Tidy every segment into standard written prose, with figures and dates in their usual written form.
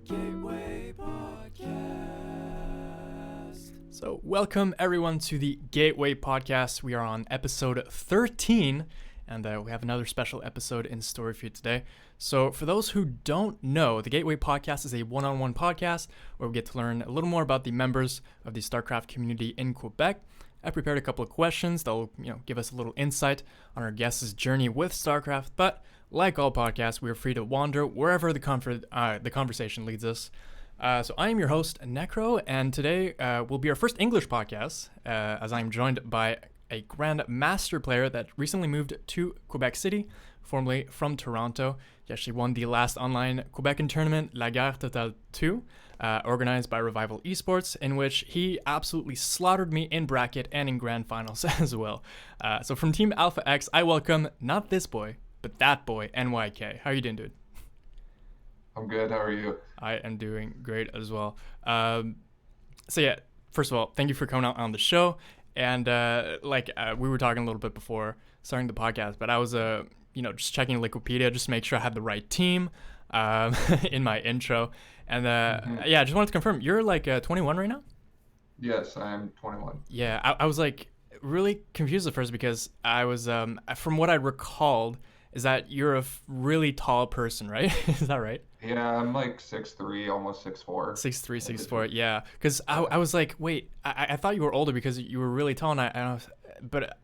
Gateway Podcast. So, welcome everyone to the Gateway Podcast. We are on episode 13, and we have another special episode in store for you today. So, for those who don't know, the Gateway Podcast is a one-on-one podcast where we get to learn a little more about the members of the StarCraft community in Quebec. I prepared a couple of questions that will, give us a little insight on our guest's journey with StarCraft. But like all podcasts, we are free to wander wherever the conversation leads us. So I am your host, Necro, and today will be our first English podcast, as I'm joined by a Grand Master player that recently moved to Quebec City, formerly from Toronto. He actually won the last online Quebecan tournament, La Guerre Totale 2, organized by Revival Esports, in which he absolutely slaughtered me in bracket and in grand finals as well. So from Team Alpha X, I welcome not this boy, but that boy, NYK. How are you doing, dude? I'm good. How are you? I am doing great as well. So yeah, first of all, thank you for coming out on the show. And we were talking a little bit before starting the podcast, but I was just checking Wikipedia just to make sure I had the right team in my intro. And I just wanted to confirm, you're 21 right now? Yes, I am 21. Yeah, I was really confused at first because I was from what I recalled is that you're a really tall person, right? Is that right? Yeah, I'm 6'3", almost 6'4". 6'3", 6'4", yeah. Because I was like, wait, I thought you were older because you were really tall, but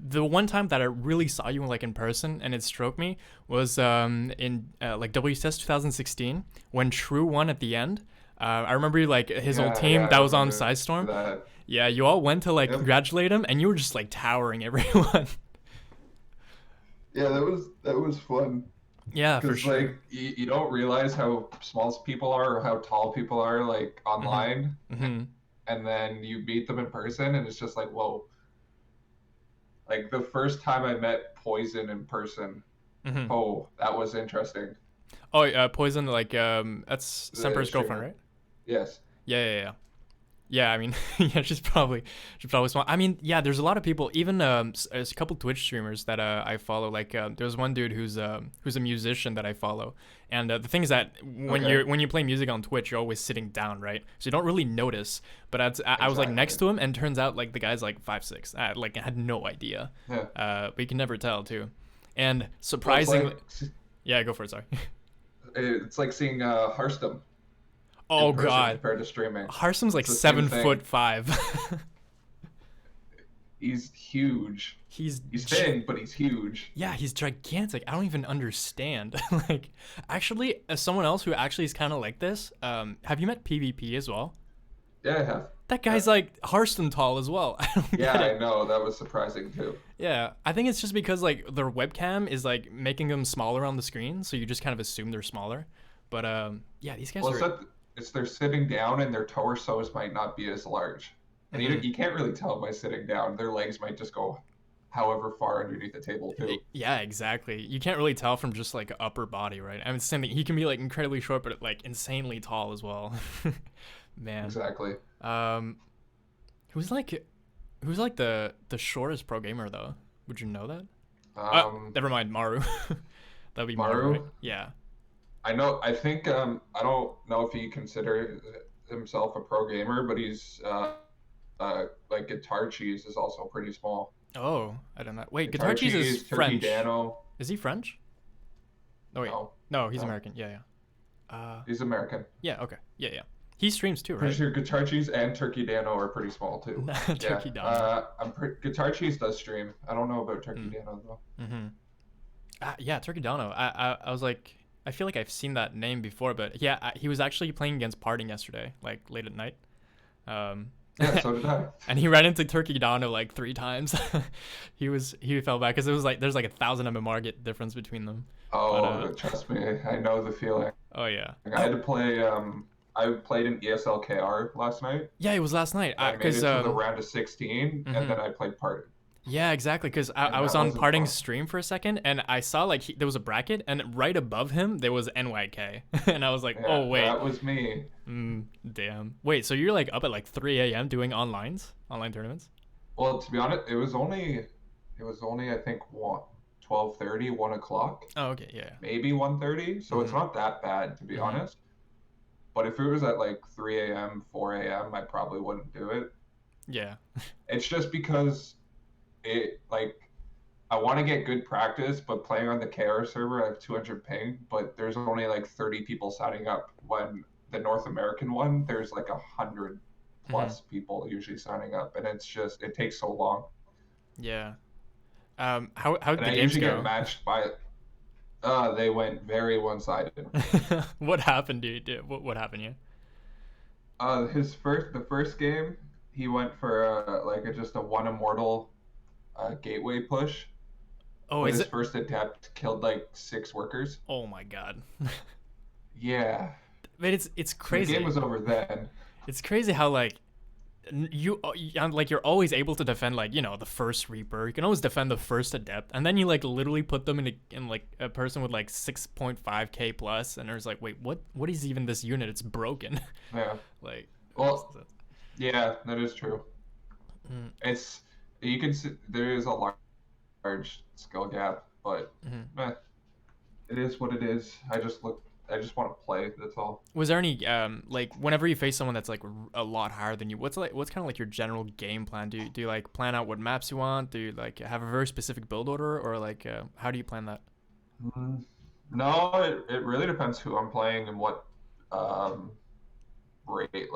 the one time that I really saw you in person and it struck me was in WCS 2016 when True won at the end. I remember his old team that was on Sidestorm. That. Yeah, you all went to congratulate him, and you were just towering everyone. Yeah, that was fun. Yeah, for sure. Because you don't realize how small people are or how tall people are online, Mm-hmm. and then you meet them in person, and it's just whoa. The first time I met Poison in person, oh, that was interesting. Oh, Poison, that's Semper's girlfriend, right? Yes. Yeah. Yeah, I mean, yeah, she's probably small. I mean, yeah, there's a lot of people. Even there's a couple Twitch streamers that I follow. There's one dude who's a musician that I follow. And the thing is that when you play music on Twitch, you're always sitting down, right? So you don't really notice. But I was next to him, and turns out the guy's 5'6". I had no idea. Yeah. But you can never tell too. And surprisingly, yeah, go for it. Sorry. It's like seeing Hearthstone. Oh God! Compared to streaming, Harsum's 7'5". He's huge. He's thin, but he's huge. Yeah, he's gigantic. I don't even understand. Actually, as someone else who actually is kind of like this, have you met PvP as well? Yeah, I have. That guy's Hearthstone tall as well. I know. That was surprising too. Yeah, I think it's just because their webcam is making them smaller on the screen, so you just kind of assume they're smaller. But yeah, these guys are. It's they're sitting down and their torsos might not be as large. And you can't really tell by sitting down. Their legs might just go however far underneath the table too. Yeah, exactly. You can't really tell from just upper body, right? I mean, it's the same thing. He can be incredibly short, but insanely tall as well. Man. Exactly. Who's the shortest pro gamer though? Would you know that? Never mind, Maru. That'd be Maru, right? Yeah. I know. I think I don't know if he considers himself a pro gamer, but he's Guitar Cheese is also pretty small. Oh, I don't know. Wait, Guitar Cheese is French. Dano. Is he French? Oh wait, no, he's American. Yeah. He's American. Yeah. Okay. Yeah. He streams too, right? Pretty sure Guitar Cheese and Turkey Dano are pretty small too. Turkey Dano. Guitar Cheese does stream. I don't know about Turkey Dano though. Yeah, Turkey Dano. I was I feel like I've seen that name before, but yeah, he was actually playing against Parting yesterday, late at night. Yeah, so did I. And he ran into Turkey Dono 3 times. he fell back because it was there's 1,000 MMR difference between them. Oh, but, trust me, I know the feeling. Oh yeah. I had to play. I played in ESL KR last night. Yeah, it was last night. I made it to the round of 16, and then I played Parting. Yeah, exactly. Because I was on Parting's stream for a second, and I saw there was a bracket, and right above him there was NYK, and I was like, oh wait, that was me. Damn. Wait, so you're up at 3 a.m. doing online tournaments? Well, to be honest, it was only I think 12:30, 1 o'clock. Oh, okay, yeah. Maybe 1:30, so it's not that bad to be honest. But if it was at like 3 a.m., 4 a.m., I probably wouldn't do it. Yeah. It's just because it like I want to get good practice, but playing on the KR server, I have 200 ping, but there's only like 30 people signing up. When the North American one, there's like 100 Hmm. plus people usually signing up, and it takes so long. Yeah. How did And the I games usually get go? matched by they went very one-sided. What happened, dude? What happened here? The first game, he went for just a one immortal gateway push, Oh, but is his it? first attempt killed like 6 workers. Oh my god. Yeah, But it's so the game crazy. was over then. It's crazy how like like you're always able to defend like the first Reaper. You can always defend the first Adept, and then you like literally put them in like a person with like 6.5k plus, and there's like, wait, what is even this unit? It's broken. Yeah. Like, Well, yeah, that is true. mm, It's you can see there is a large skill gap, but mm-hmm. eh, it is what it is. I just want to play. That's all. Was there any like whenever you face someone that's like a lot higher than you, what's kind of like your general game plan? Do you like plan out what maps you want? Do you like have a very specific build order, or like how do you plan that? Mm, No, it really depends who I'm playing and what um rate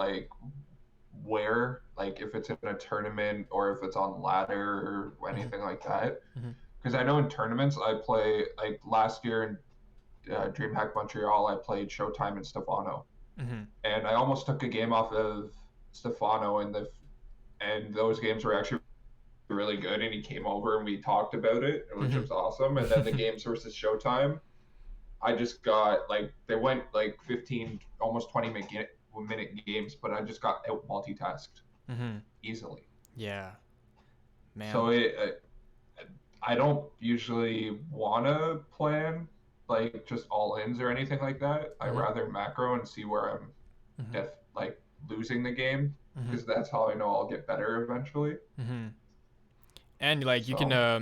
where if it's in a tournament or if it's on ladder or Mm-hmm. anything like that. Mm-hmm. Because I know in tournaments I play like last year in DreamHack Montreal I played Showtime and Stefano, Mm-hmm. and I almost took a game off of Stefano and those games were actually really good and he came over and we talked about it, which was awesome. And then the Mm-hmm. games versus Showtime, I just got they went like 15 almost 20-minute games, but I just got out multitasked Mm-hmm. easily. Yeah, man. So I don't usually want to plan just all ins or anything like that. I Mm-hmm. rather macro and see where I'm Mm-hmm. def like losing the game, Mm-hmm. because that's how I know I'll get better eventually. Mm-hmm. And like you can So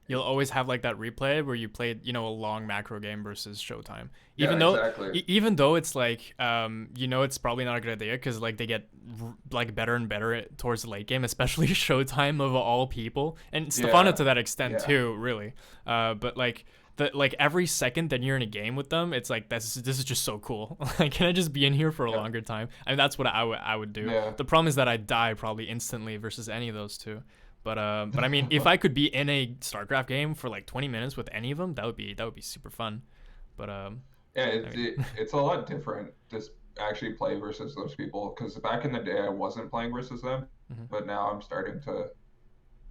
you'll always have like that replay where you played a long macro game versus Showtime, yeah, even though exactly. even though it's like it's probably not a good idea because like they get like better and better towards the late game, especially Showtime of all people, and Stefano Yeah, to that extent yeah, too, really. But like every second that you're in a game with them, it's like this is just so cool. Like, can I just be in here for a yeah, longer time? I mean, that's what I would do. yeah. The problem is that I die probably instantly versus any of those two. But I mean, if I could be in a StarCraft game for like 20 minutes with any of them, that would be super fun. But Yeah, I mean, it's a lot different to actually play versus those people. Because back in the day, I wasn't playing versus them, mm-hmm, but now I'm starting to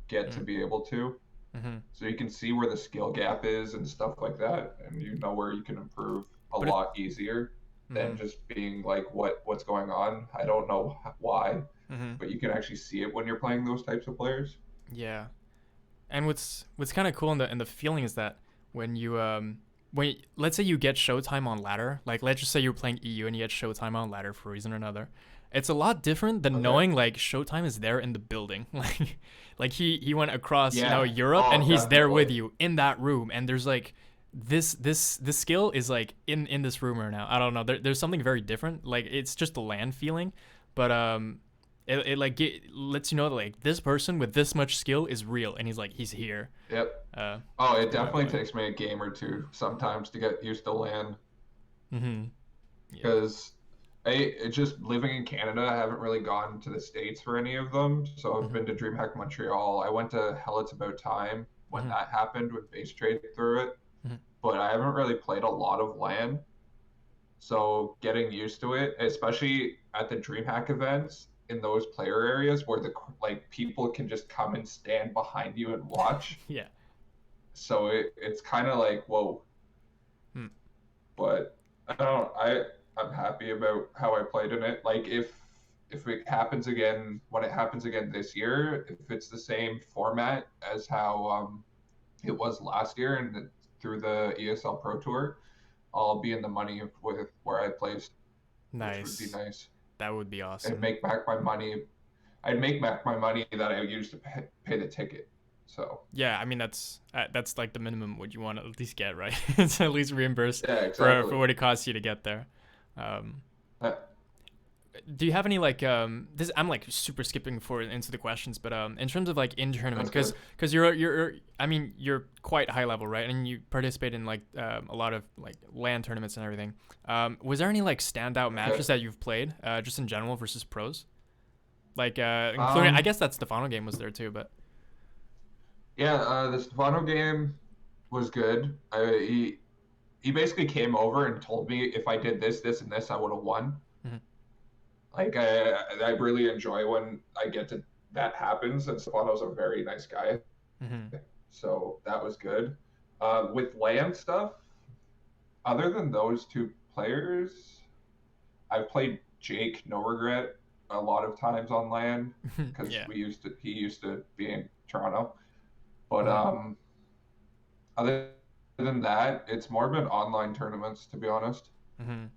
get to be able to. mm-hmm. So you can see where the skill gap is and stuff like that, and you know where you can improve a But it, lot easier mm-hmm, than just being like, what's going on? I don't know why, mm-hmm, but you can actually see it when you're playing those types of players. yeah. And what's kind of cool in the feeling is that when you let's say you get Showtime on ladder, like let's just say you're playing EU and you get Showtime on ladder for a reason or another. It's a lot different than Okay. knowing like Showtime is there in the building. Like he went across, Yeah. Europe and Oh, he's there with definitely. you in that room and there's like this skill is like in this room right now. I don't know. There's something very different. Like it's just the land feeling, but it like lets you know that like this person with this much skill is real and he's here. Yep. Uh, Oh, it's it pretty mind definitely blowing. takes me a game or two sometimes to get used to land. Mm-hmm. Yeah. Because just living in Canada, I haven't really gone to the States for any of them. So I've Mm-hmm. been to DreamHack Montreal. I went to Hell It's About Time when Mm-hmm. that happened when Base Trade through it, Mm-hmm. but I haven't really played a lot of LAN. So getting used to it, especially at the DreamHack events in those player areas where the people can just come and stand behind you and watch. Yeah. So it's kind of like whoa, Mm. but I don't. I'm happy about how I played in it. Like if it happens again, when it happens again this year, if it's the same format as how it was last year and through the ESL Pro Tour, I'll be in the money with where I placed, which would be Nice. nice, That would be and awesome. make back my money. I'd make back my money that I used to pay the ticket. So Yeah, I mean that's like the minimum what you want to at least get, right? It's at least reimbursed yeah, for exactly. what it costs you to get there. Um, Uh, do you have any like this? I'm like super skipping forward into the questions, but in terms of like in tournament, That's good. because you're I mean you're quite high level, right? And you participate in like a lot of like LAN tournaments and everything. Was there any like standout Okay. matches that you've played just in general versus pros? Like including, I Um, guess that Stefano game was there too, but yeah, the Stefano game was good. He basically came over and told me if I did this, this, and this, I would have won. mhm, Like I really enjoy when I get to that happens, and Stefano's a very nice guy, mhm, so that was good. With land stuff, other than those two players, I've played Jake No Regret a lot of times on land because yeah, he used to be in Toronto. But mhm, other than that, it's more been online tournaments to be honest. mhm,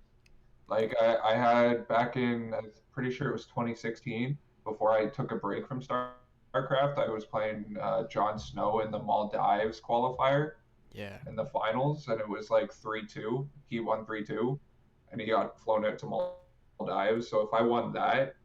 Like I had back in, I'm pretty sure it was 2016, before I took a break from StarCraft, I was playing Jon Snow in the Maldives qualifier yeah. in the finals, and it was like 3-2. He won 3-2, and he got flown out to Maldives. So if I won that,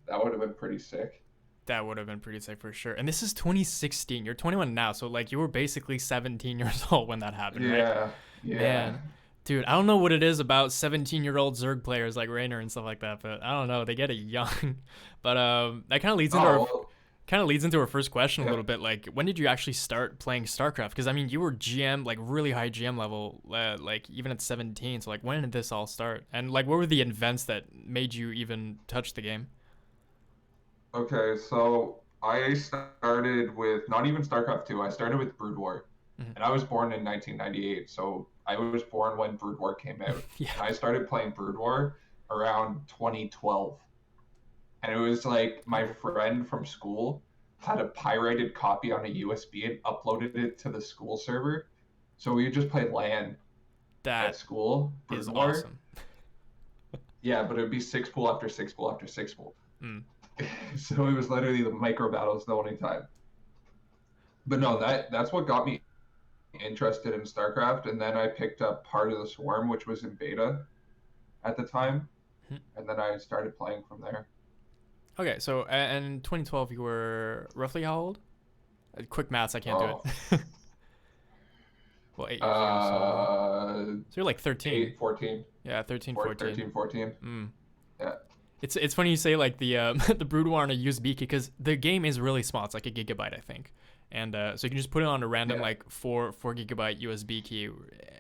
that would have been pretty sick. That would have been pretty sick for sure. And this is 2016. You're 21 now, so like you were basically 17 years old when that happened, right? Yeah, yeah. Man, dude, I don't know what it is about 17-year-old Zerg players like Raynor and stuff like that, but I don't know. They get it young. But that Oh, well, kind of leads into our first question a yeah. little bit. Like, when did you actually start playing StarCraft? Because I mean, you were GM, like really high GM level, like even at 17. So like, when did this all start? And like, what were the events that made you even touch the game? Okay, so I started with not even StarCraft 2. I started with Brood War, Mhm. and I was born in 1998. So I was born when Brood War came out, Yeah, and I started playing Brood War around 2012. And it was like my friend from school had a pirated copy on a USB and uploaded it to the school server. So we would just play LAN at that school, is Brood War. awesome. Yeah, but it would be six pool after six pool after six pool. Mm. So it was literally the micro battles the only time. But no, that's what got me interested in StarCraft, and then I picked up part of the Swarm, which was in beta at the time, Mhm. and then I started playing from there. Okay, so in 2012, you were roughly how old? Quick maths, I can't do it. Oh, Well, 8 years ago, so uh, so you're like 13. 8, 14, Yeah, 13, 4, 14. 13, 14. Mm. Yeah. It's funny you say like the the Brood War on a USB key because the game is really small. It's like a gigabyte, I think, and so you can just put it on a random Yeah. like four gigabyte USB key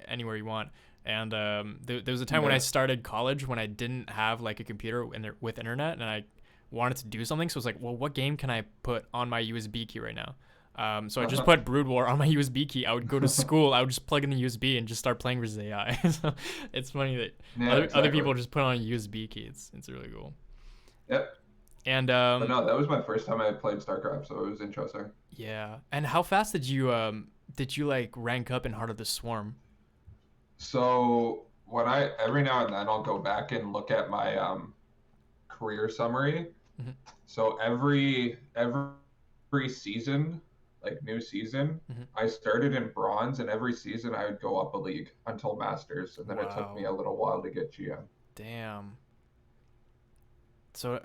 anywhere you want. And there was a time when I Yeah. started college when I didn't have like a computer with internet, and I wanted to do something. So I was like, well, what game can I put on my USB key right now? So I just Uh-huh. put Brood War on my USB key. I would go to school. I would just plug in the USB and just start playing versus AI. So it's funny that Yeah, other exactly. people just put on a USB key. It's really cool. Yep. And But no, that was my first time I played StarCraft, so it was interesting. yeah. And how fast did you like rank up in Heart of the Swarm? So when I every now and then I'll go back and look at my career summary. Hmm. So every season, like new season, Hmm. I started in bronze, and every season I would go up a league until masters, and then it took me Wow. a little while to get GM. Damn. So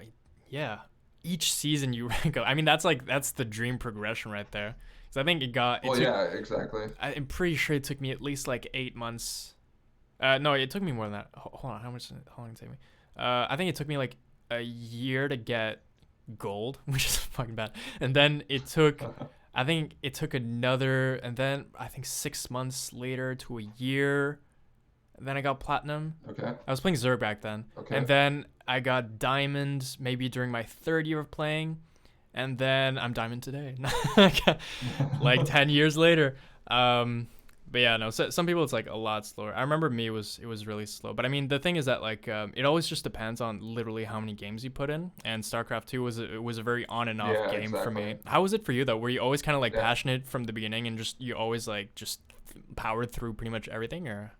yeah, each season you rank up. I mean, that's the dream progression right there. Because I think it Well, took. yeah, exactly. I'm pretty sure it took me at least like 8 months. No, it took me more than that. Hold on, how long did it take me? I think it took me like a year to get gold, which is fucking bad. And then I think it took another, and then I think 6 months later to a year. And then I got platinum. Okay, I was playing Zerg back then, and okay. then I got diamond maybe during my third year of playing, and then I'm diamond today, like 10 years later. Um, but yeah, no. So, some people it's like a lot slower. I remember me it was really slow. But I mean, the thing is that like it always just depends on literally how many games you put in. And StarCraft 2 was a very on and off Yeah, game for exactly. me. How was it for you though? Were you always kind of like Yeah. passionate from the beginning and just you always like just powered through pretty much everything or?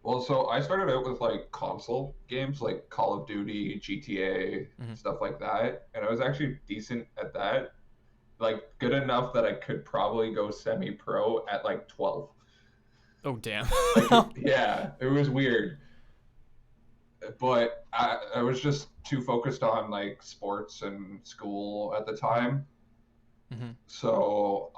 Well, so I started out with like console games like Call of Duty, GTA, Mhm. stuff like that, and I was actually decent at that. Like good enough that I could probably go semi-pro at like 12. Oh damn. Like yeah, it was weird. but I was just too focused on like sports and school at the Mm-hmm. time. Mm-hmm. So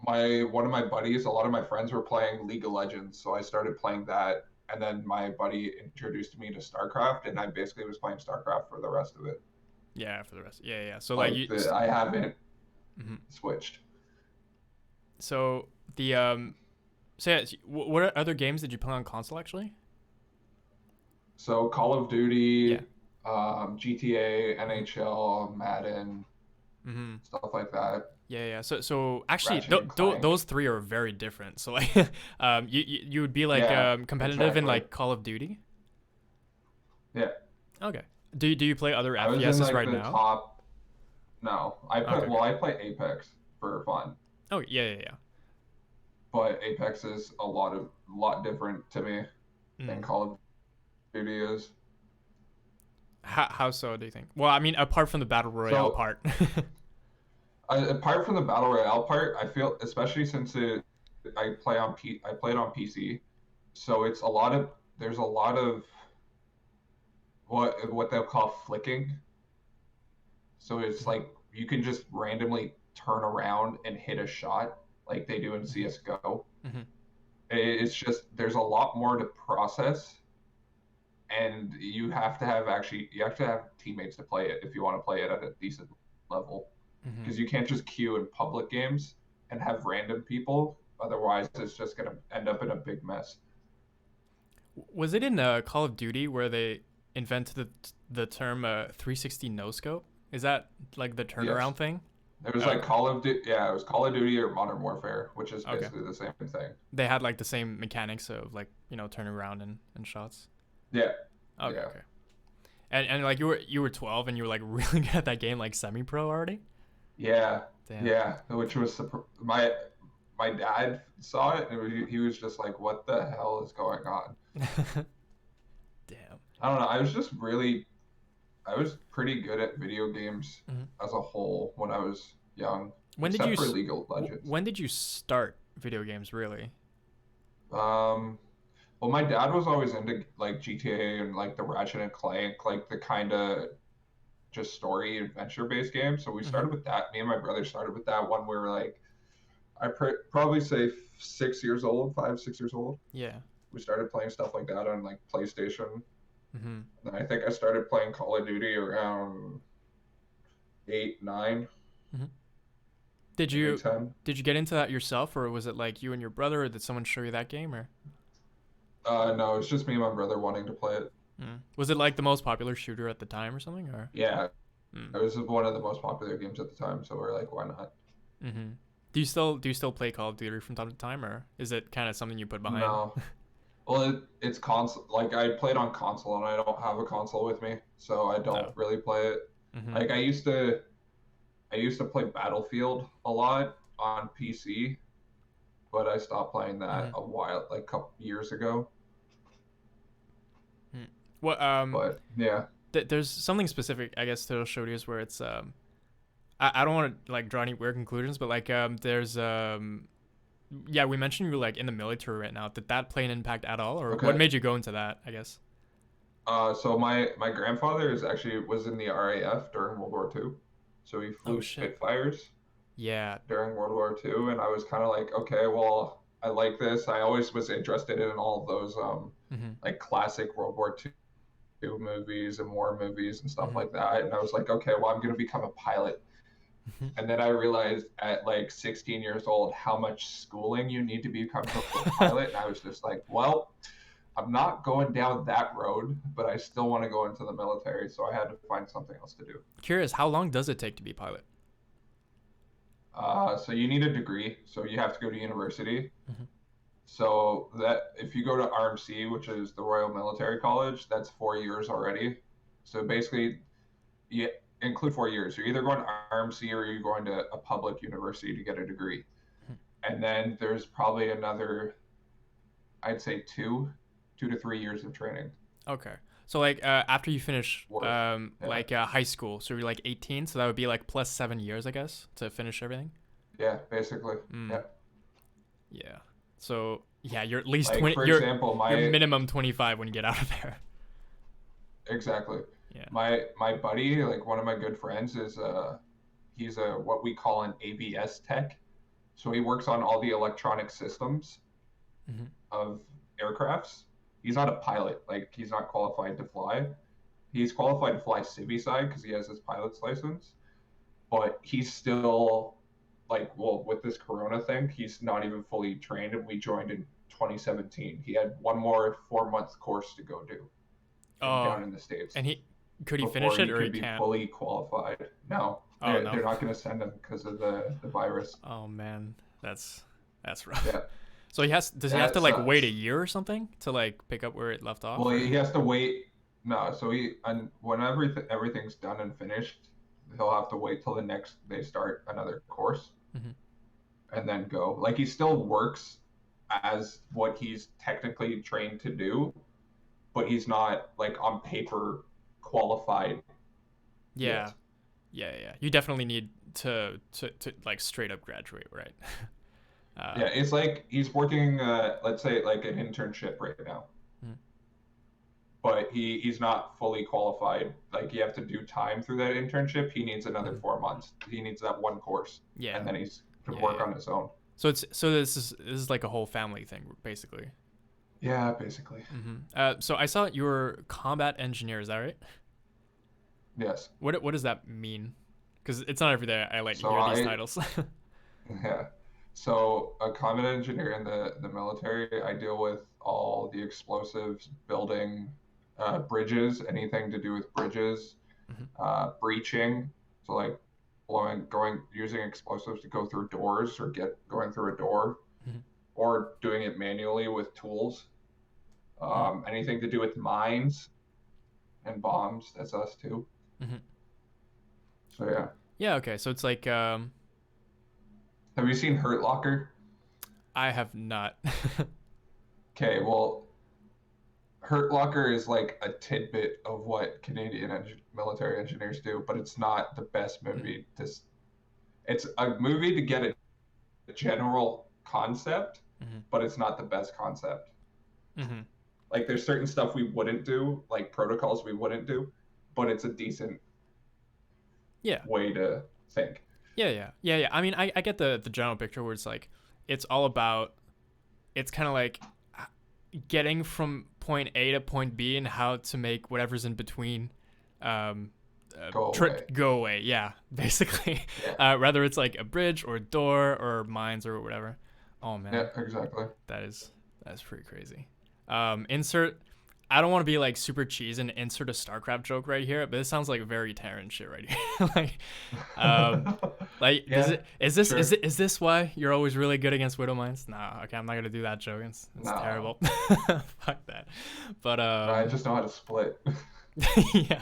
my one of my buddies, a lot of my friends were playing League of Legends, so I started playing that. And then my buddy introduced me to StarCraft, and I basically was playing StarCraft for the rest of it. Yeah, for the rest. Yeah, yeah. So like Like I haven't mhm. switched. So the so yeah, what other games did you play on console actually? So Call of Yeah. Duty, GTA, Mm-hmm. NHL, Madden, Mm-hmm. stuff like that. Yeah, yeah. So actually, Ratchet and Clank. those three are very different. So like, you would be like Yeah, competitive in exactly. like Call of Duty. Yeah, Okay. Do you play other I was in FPSs like right the now? top. No, Okay, okay. I play Apex for fun, Oh yeah, yeah, yeah. but Apex is a lot different to me than Mm. Call of Duty is. How so? Do you think? Well, I mean, apart from the battle royale So part. apart from the battle royale part, I feel especially since I played on PC, so it's a lot of there's a lot of what they'll call flicking. So it's Mhm, like you can just randomly turn around and hit a shot like they do in mhm, CS:GO. mhm, It's just there's a lot more to process, and you have to have teammates to play it if you want to play it at a decent level, mhm. because you can't just queue in public games and have random people. Otherwise, it's just gonna end up in a big mess. Was it in Call of Duty where they invented the term 360 no scope? Is that like the Yes, turnaround thing? it was like Okay. Call of Duty. Yeah, it was Call of Duty or Modern Warfare, which is Okay. basically the same thing. They had like the same mechanics of like turning around and shots. Yeah, Okay, yeah, okay. And like you were 12 and you were like really good at that game, like semi pro already. yeah, Damn. yeah. Which was my dad saw it and he was just like, "What the hell is going on?" Damn. I don't know. I was pretty good at video games Mhm. as a whole when I was young, When did except for League of Legends. when did you start video games really? Um, well, my dad was always into like GTA and like the Ratchet and Clank, like the kind of just story adventure based game. So we Mm-hmm. started with that. Me and my brother started with that when we were like, probably say 6 years old, 5, 6 years old. Yeah. We started playing stuff like that on like PlayStation. Mm-hmm. And I think I started playing Call of Duty around 8, 9, Mm-hmm. Did maybe you 10. did you get into that yourself, or was it like you and your brother, or did someone show you that game, or No, it's just me and my brother wanting to play it. was it like the most popular shooter at the time or something, or? Yeah, Mm. it was one of the most popular games at the time, so we're like, why not? Mm-hmm. Do you still play Call of Duty from time to time, or is it kind of something you put behind? No. Well, it's console. Like I played on console, and I don't have a console with me, so I don't No. really play it. Mm-hmm. Like I used to play Battlefield a lot on PC, but I stopped playing that Mm-hmm. like a couple years ago. Mm. What But yeah, there's something specific, I guess, to shooters where it's I don't want to like draw any weird conclusions, but like there's yeah, we mentioned you were like in the military right now. Did that play an impact at all, or what okay. made you go into that? I guess. So my grandfather is actually was in the RAF during World War II, so he Oh flew shit. Spitfires Yeah. during World War II, and I was kind of like, okay, well, I like this. I always was interested in all of those Mm-hmm. like classic World War II movies and war movies and stuff Mm-hmm. like that. And I was like, okay, well, I'm gonna become a pilot. Mm-hmm. And then I realized at like 16 years old how much schooling you need to become a pilot, and I was just like, well, I'm not going down that road, but I still want to go into the military, so I had to find something else to do. Curious, how long does it take to be a pilot? So you need a degree, so you have to go to university. Mm-hmm. So that if you go to RMC, which is the Royal Military College, that's 4 years already. So basically, you include 4 years. You're either going to RMC or you're going to a public university to get a degree. And then there's probably another, I'd say 2 to 3 years of training Okay. So like after you finish worth. Yeah, like high school, so you're like 18, so that would be like plus 7 years, I guess, to finish everything. yeah, basically. Mm. Yeah. Yeah. So yeah, you're at least Like 20. for example, You're my minimum 25 when you get out of there. exactly. Yeah. My buddy, like one of my good friends, is he's a what we call an ABS tech. So he works on all the electronic systems Hmm. of aircrafts. He's not a pilot, like he's not qualified to fly. He's qualified to fly civvy side because he has his pilot's license, but he's still like, well, with this corona thing, he's not even fully trained, and we joined in 2017. He had one more 4 month course to go do Oh, down in the States and he could he before finish it he or he could be can't? fully qualified. No, Oh no. they're not going to send him because of the virus. Oh man, that's rough. Yeah, So does he have that to like wait a sucks. year or something to like pick up where it left off Well, or? he has to wait. No, so he and when everything's done and finished, he'll have to wait till the next they start another course Hmm. and then go. Like he still works as what he's technically trained to do, but he's not like on paper qualified Yeah, yet. yeah. You definitely need to like straight up graduate, right? uh, Yeah, it's like he's working, let's say, like an internship right now, mm, but he's not fully qualified. Like you have to do time through that internship. He needs another mhm. 4 months. He needs that one course, Yeah, and then he's can yeah, work yeah. on his own. So this is like a whole family thing basically. Yeah, basically. So I saw you were combat engineer. Is that right? Yes. What does that mean? Because it's not every day I like So hear these I titles. yeah. So a combat engineer in the military, I deal with all the explosives, building bridges, anything to do with bridges, Hmm. breaching. So like going using explosives to go through doors or get going through a door, Hmm. or doing it manually with tools. Anything to do with mines and bombs, that's us too. Hmm. So yeah. Yeah. Okay. So it's like Have you seen Hurt Locker? I have not. Okay, well, Hurt Locker is like a tidbit of what Canadian military engineers do, but it's not the best Mm-hmm. movie. It's a movie to get a general concept, Mm-hmm. but it's not the best concept. Mm-hmm. Like there's certain stuff we wouldn't do, like protocols we wouldn't do, but it's a decent Yeah. way to think. Yeah. I mean, I get the general picture where it's like it's all about it's kind of like getting from point A to point B and how to make whatever's in between um, Go away. go away. Yeah, basically. Yeah. Whether it's like a bridge or a door or mines or whatever. Oh Yeah, man, exactly. that is pretty crazy. Insert. I don't want to be like super cheesy and insert a StarCraft joke right here, but this sounds like very Terran shit right here. Um, like, does Yeah, it is this sure. is this why you're always really good against Widow Mines? Nah, okay, I'm not gonna do that joke. It's No, terrible. Fuck that. But no, I just know how to split. yeah.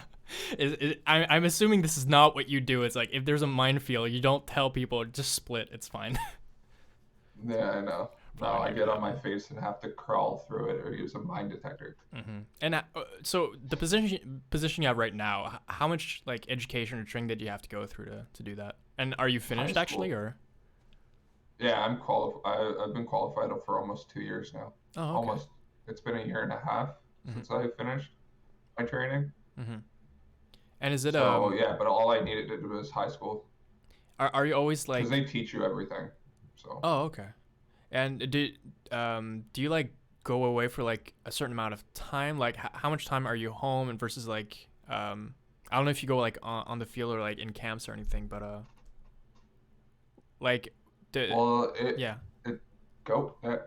I'm assuming this is not what you do. It's like if there's a minefield, you don't tell people, just split. It's fine. Yeah, I know. No, Probably I not gonna get on my happen. face and have to crawl through it or use a mine detector. And so the position you have right now, how much like education or training did you have to go through to do that? And are you High finished actually, school. or? Yeah, I've been qualified for almost 2 years now. Oh, okay. Almost. It's been a year and a half Hmm. since I finished my training. Hmm. And is it So yeah, but all I needed to do was high school are you always because like? they teach you everything. So Oh, okay. And do you like go away for like a certain amount of time? Like how much time are you home and versus like I don't know if you go like on the field or like in camps or anything, but like the well, yeah. it go. Yeah.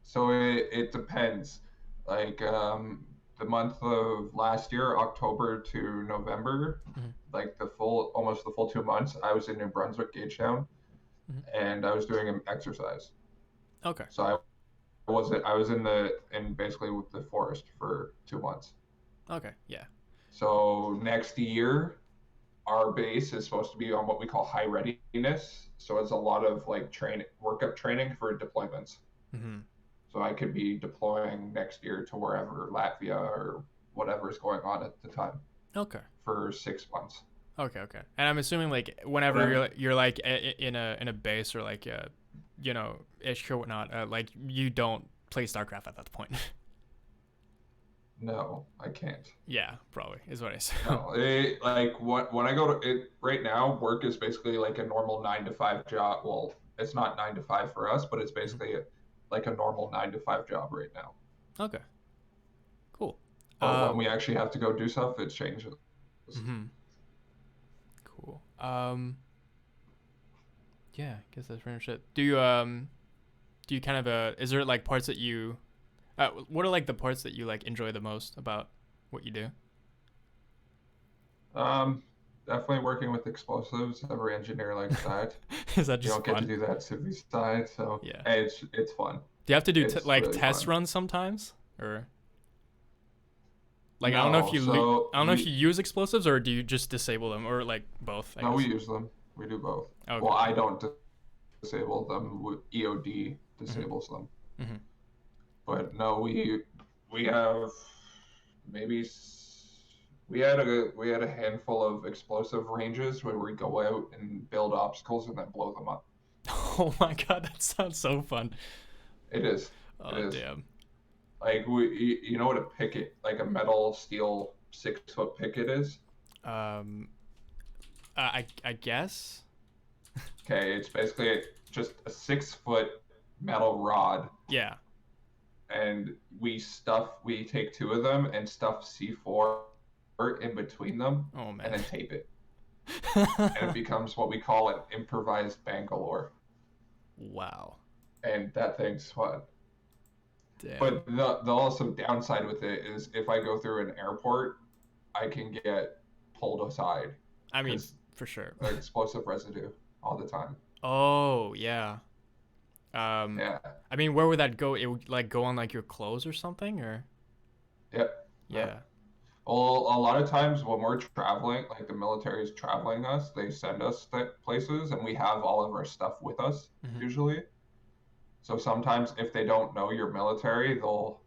So it depends. Like the month of last year, October to November, Hmm. like almost the full 2 months, I was in New Brunswick, Gagetown, Hmm. and I was doing an exercise. Okay. So I was in basically with the forest for 2 months. Okay. Yeah. So next year, our base is supposed to be on what we call high readiness. So it's a lot of like workup training for deployments. Hmm. So I could be deploying next year to wherever Latvia or whatever is going on at the time Okay. for 6 months. Okay. And I'm assuming like But whenever you're like in a base or like ish or whatnot, like you don't play StarCraft at that point. No, I can't. Yeah, probably is what I assume. No, like when I go to it right now, work is basically like a normal 9 to 5 job. Well, it's not 9 to 5 for us, but it's Mhm. basically like a normal 9 to 5 job right now. Okay, cool. But when Um, we actually have to go do stuff, it changes. mhm, cool. Yeah, I guess that's pretty much it. Do you kind of is there like parts that you what are like the parts that you like enjoy the most about what you do? Um, Definitely working with explosives. Every engineer likes that. Is that You just don't get to fun? do that civ side, so Yeah. hey, it's fun. Do you have to do It's like really test fun. runs sometimes, or like No, so I don't know if you use explosives or do you just disable them or like both? I no, we guess. use them. We do both. Okay. Well, I Okay. don't disable them. EOD Mhm. disables them. Mhm. But no, we have maybe we had a handful of explosive ranges where we go out and build obstacles and then blow them up. Oh my god, that sounds so fun. It is. It Oh is. damn. Like you know what a picket, like a metal steel 6 foot picket is? Um, I guess. Okay, it's basically just a 6 foot metal rod, Yeah. and we take two of them and stuff C4 in between them, Oh and man. then tape it, and it becomes what we call an improvised Bangalore, Wow. and that thing's fun. Damn. But the also downside with it is if I go through an airport, I can get pulled aside I mean, because for sure. explosive residue all the time. Oh yeah. Um, Yeah. I mean, where would that go? It would like go on like your clothes or something, or Yep. Yep. yeah. Well, a lot of times when we're traveling, like the military is traveling us, they send us places, and we have all of our stuff with us Hmm. usually. So sometimes if they don't know you're military, they'll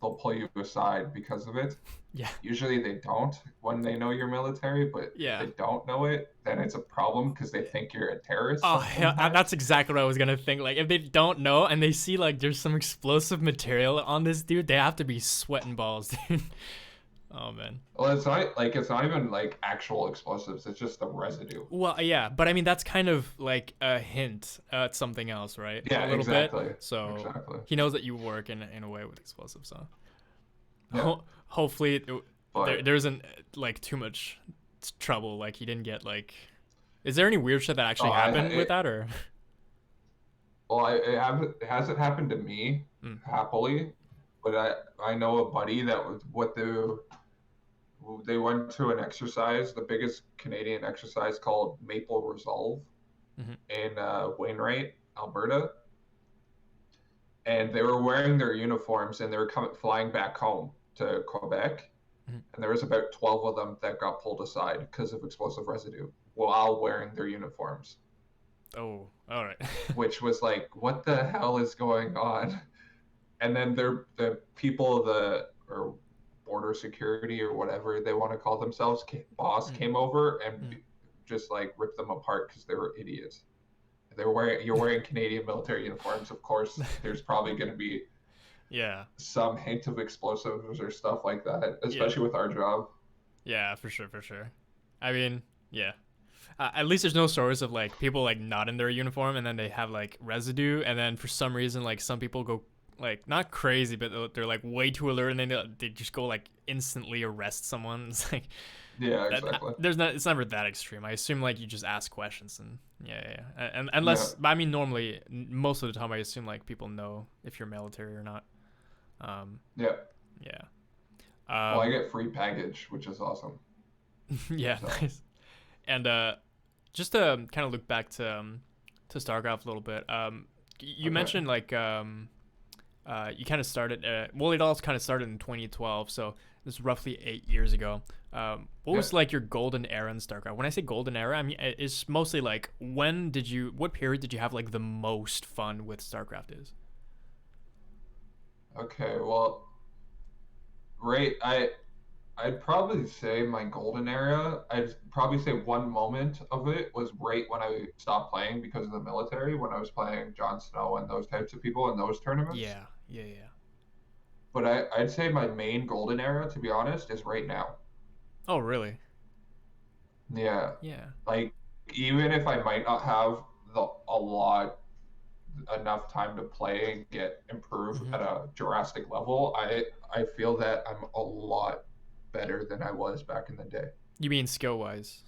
pull you aside because of it. Yeah. Usually they don't when they know you're military, but if Yeah. they don't know it, then it's a problem because they think you're a terrorist Oh hell, that's sometimes. exactly what I was gonna think. Like, if they don't know and they see like there's some explosive material on this dude, they have to be sweating balls, dude. Oh man. Well, it's not even like actual explosives. It's just the residue. Well, yeah, but I mean that's kind of like a hint at something else, right? A Yeah, little bit. exactly, So exactly. he knows that you work in a way with explosives, so Yeah, hopefully but there isn't like too much trouble. Like he didn't get like. Is there any weird shit that oh, actually happened with it, that, or? well, it hasn't happened to me Mm, happily, but I know a buddy that was what they went to an exercise, the biggest Canadian exercise called Maple Resolve mm-hmm, in Wainwright, Alberta, and they were wearing their uniforms and they were flying back home to Quebec, mm-hmm. and there was about 12 of them that got pulled aside because of explosive residue while wearing their uniforms, Oh, all right. which was like, what the hell is going on? And then the people, the or border security or whatever they want to call themselves, boss Mm, came over and mm. just like ripped them apart because they were idiots. You're wearing Canadian military uniforms, of course there's probably going to be Yeah, some hint of explosives or stuff like that, yeah, especially with our job. yeah, for sure, for sure. I mean, yeah. At least there's no stories of like people like not in their uniform and then they have like residue and then for some reason like some people go like not crazy but they're like way too alert and then they just go like instantly arrest someone. It's like Yeah, that exactly. there's not it's never that extreme. I assume like you just ask questions and yeah, yeah, yeah. And Yeah, unless I mean normally most of the time I assume like people know if you're military or not. Um, yeah. yeah. Well, I Um, get free baggage, which is awesome. yeah, So nice. And just to kind of look back to StarCraft a little bit. You okay. mentioned like you kind of started. Well, it all kind of started in 2012, so this is roughly 8 years ago. What Yeah. was like your golden era in StarCraft? When I say golden era, I mean it's mostly like what period did you have like the most fun with StarCraft? Is Okay. Well, right. I'd probably say my golden era. I'd probably say one moment of it was right when I stopped playing because of the military, when I was playing Jon Snow and those types of people in those tournaments. yeah, yeah, yeah. but I'd say my main golden era, to be honest, is right now. Oh, really? Yeah, Yeah. like even if I might not have a lot enough time to play and get improve Hmm. at a drastic level, I feel that I'm a lot better than I was back in the day, You mean skill wise?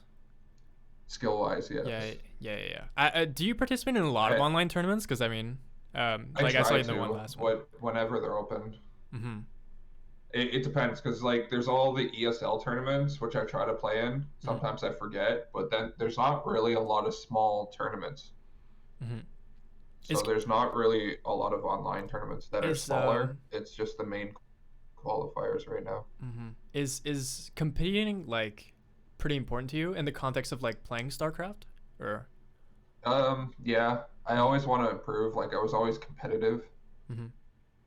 skill wise. Yeah, Yes, yeah. Do you participate in a lot of I online tournaments? Because I mean, I like I saw try you in the one to last one. whenever they're open. Mm-hmm. It depends because like there's all the ESL tournaments which I try to play in. Mm-hmm. Sometimes I forget, but then there's not really a lot of small tournaments. Mm-hmm. So Is there's not really a lot of online tournaments that are is smaller. It's just the main qualifiers right now. mm-hmm. Is competing like pretty important to you in the context of like playing StarCraft? Or Yeah, I mm-hmm. always want to improve. Like I was always competitive Mm-hmm.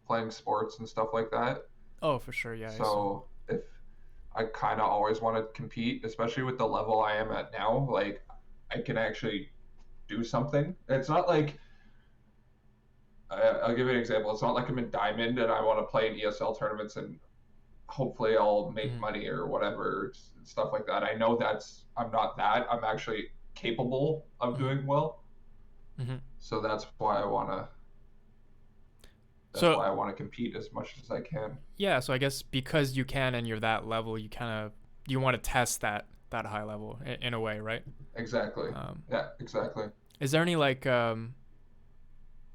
playing sports and stuff like that. Oh, for sure. Yeah, I assume. So if I kind of always want to compete, especially with the level I am at now, like I can actually do something. It's not like I'll give you an example. It's not like I'm in Diamond and I want to play in ESL tournaments and hopefully I'll make Mm-hmm. money or whatever stuff like that. I know I'm not that. I'm actually capable of Mm-hmm. doing well. Mm-hmm. So that's So why I want to compete as much as I can. yeah, so I guess because you can and you're that level, you kind of you want to test that high level in a way, right? Exactly. Um, Yeah, exactly. is there any like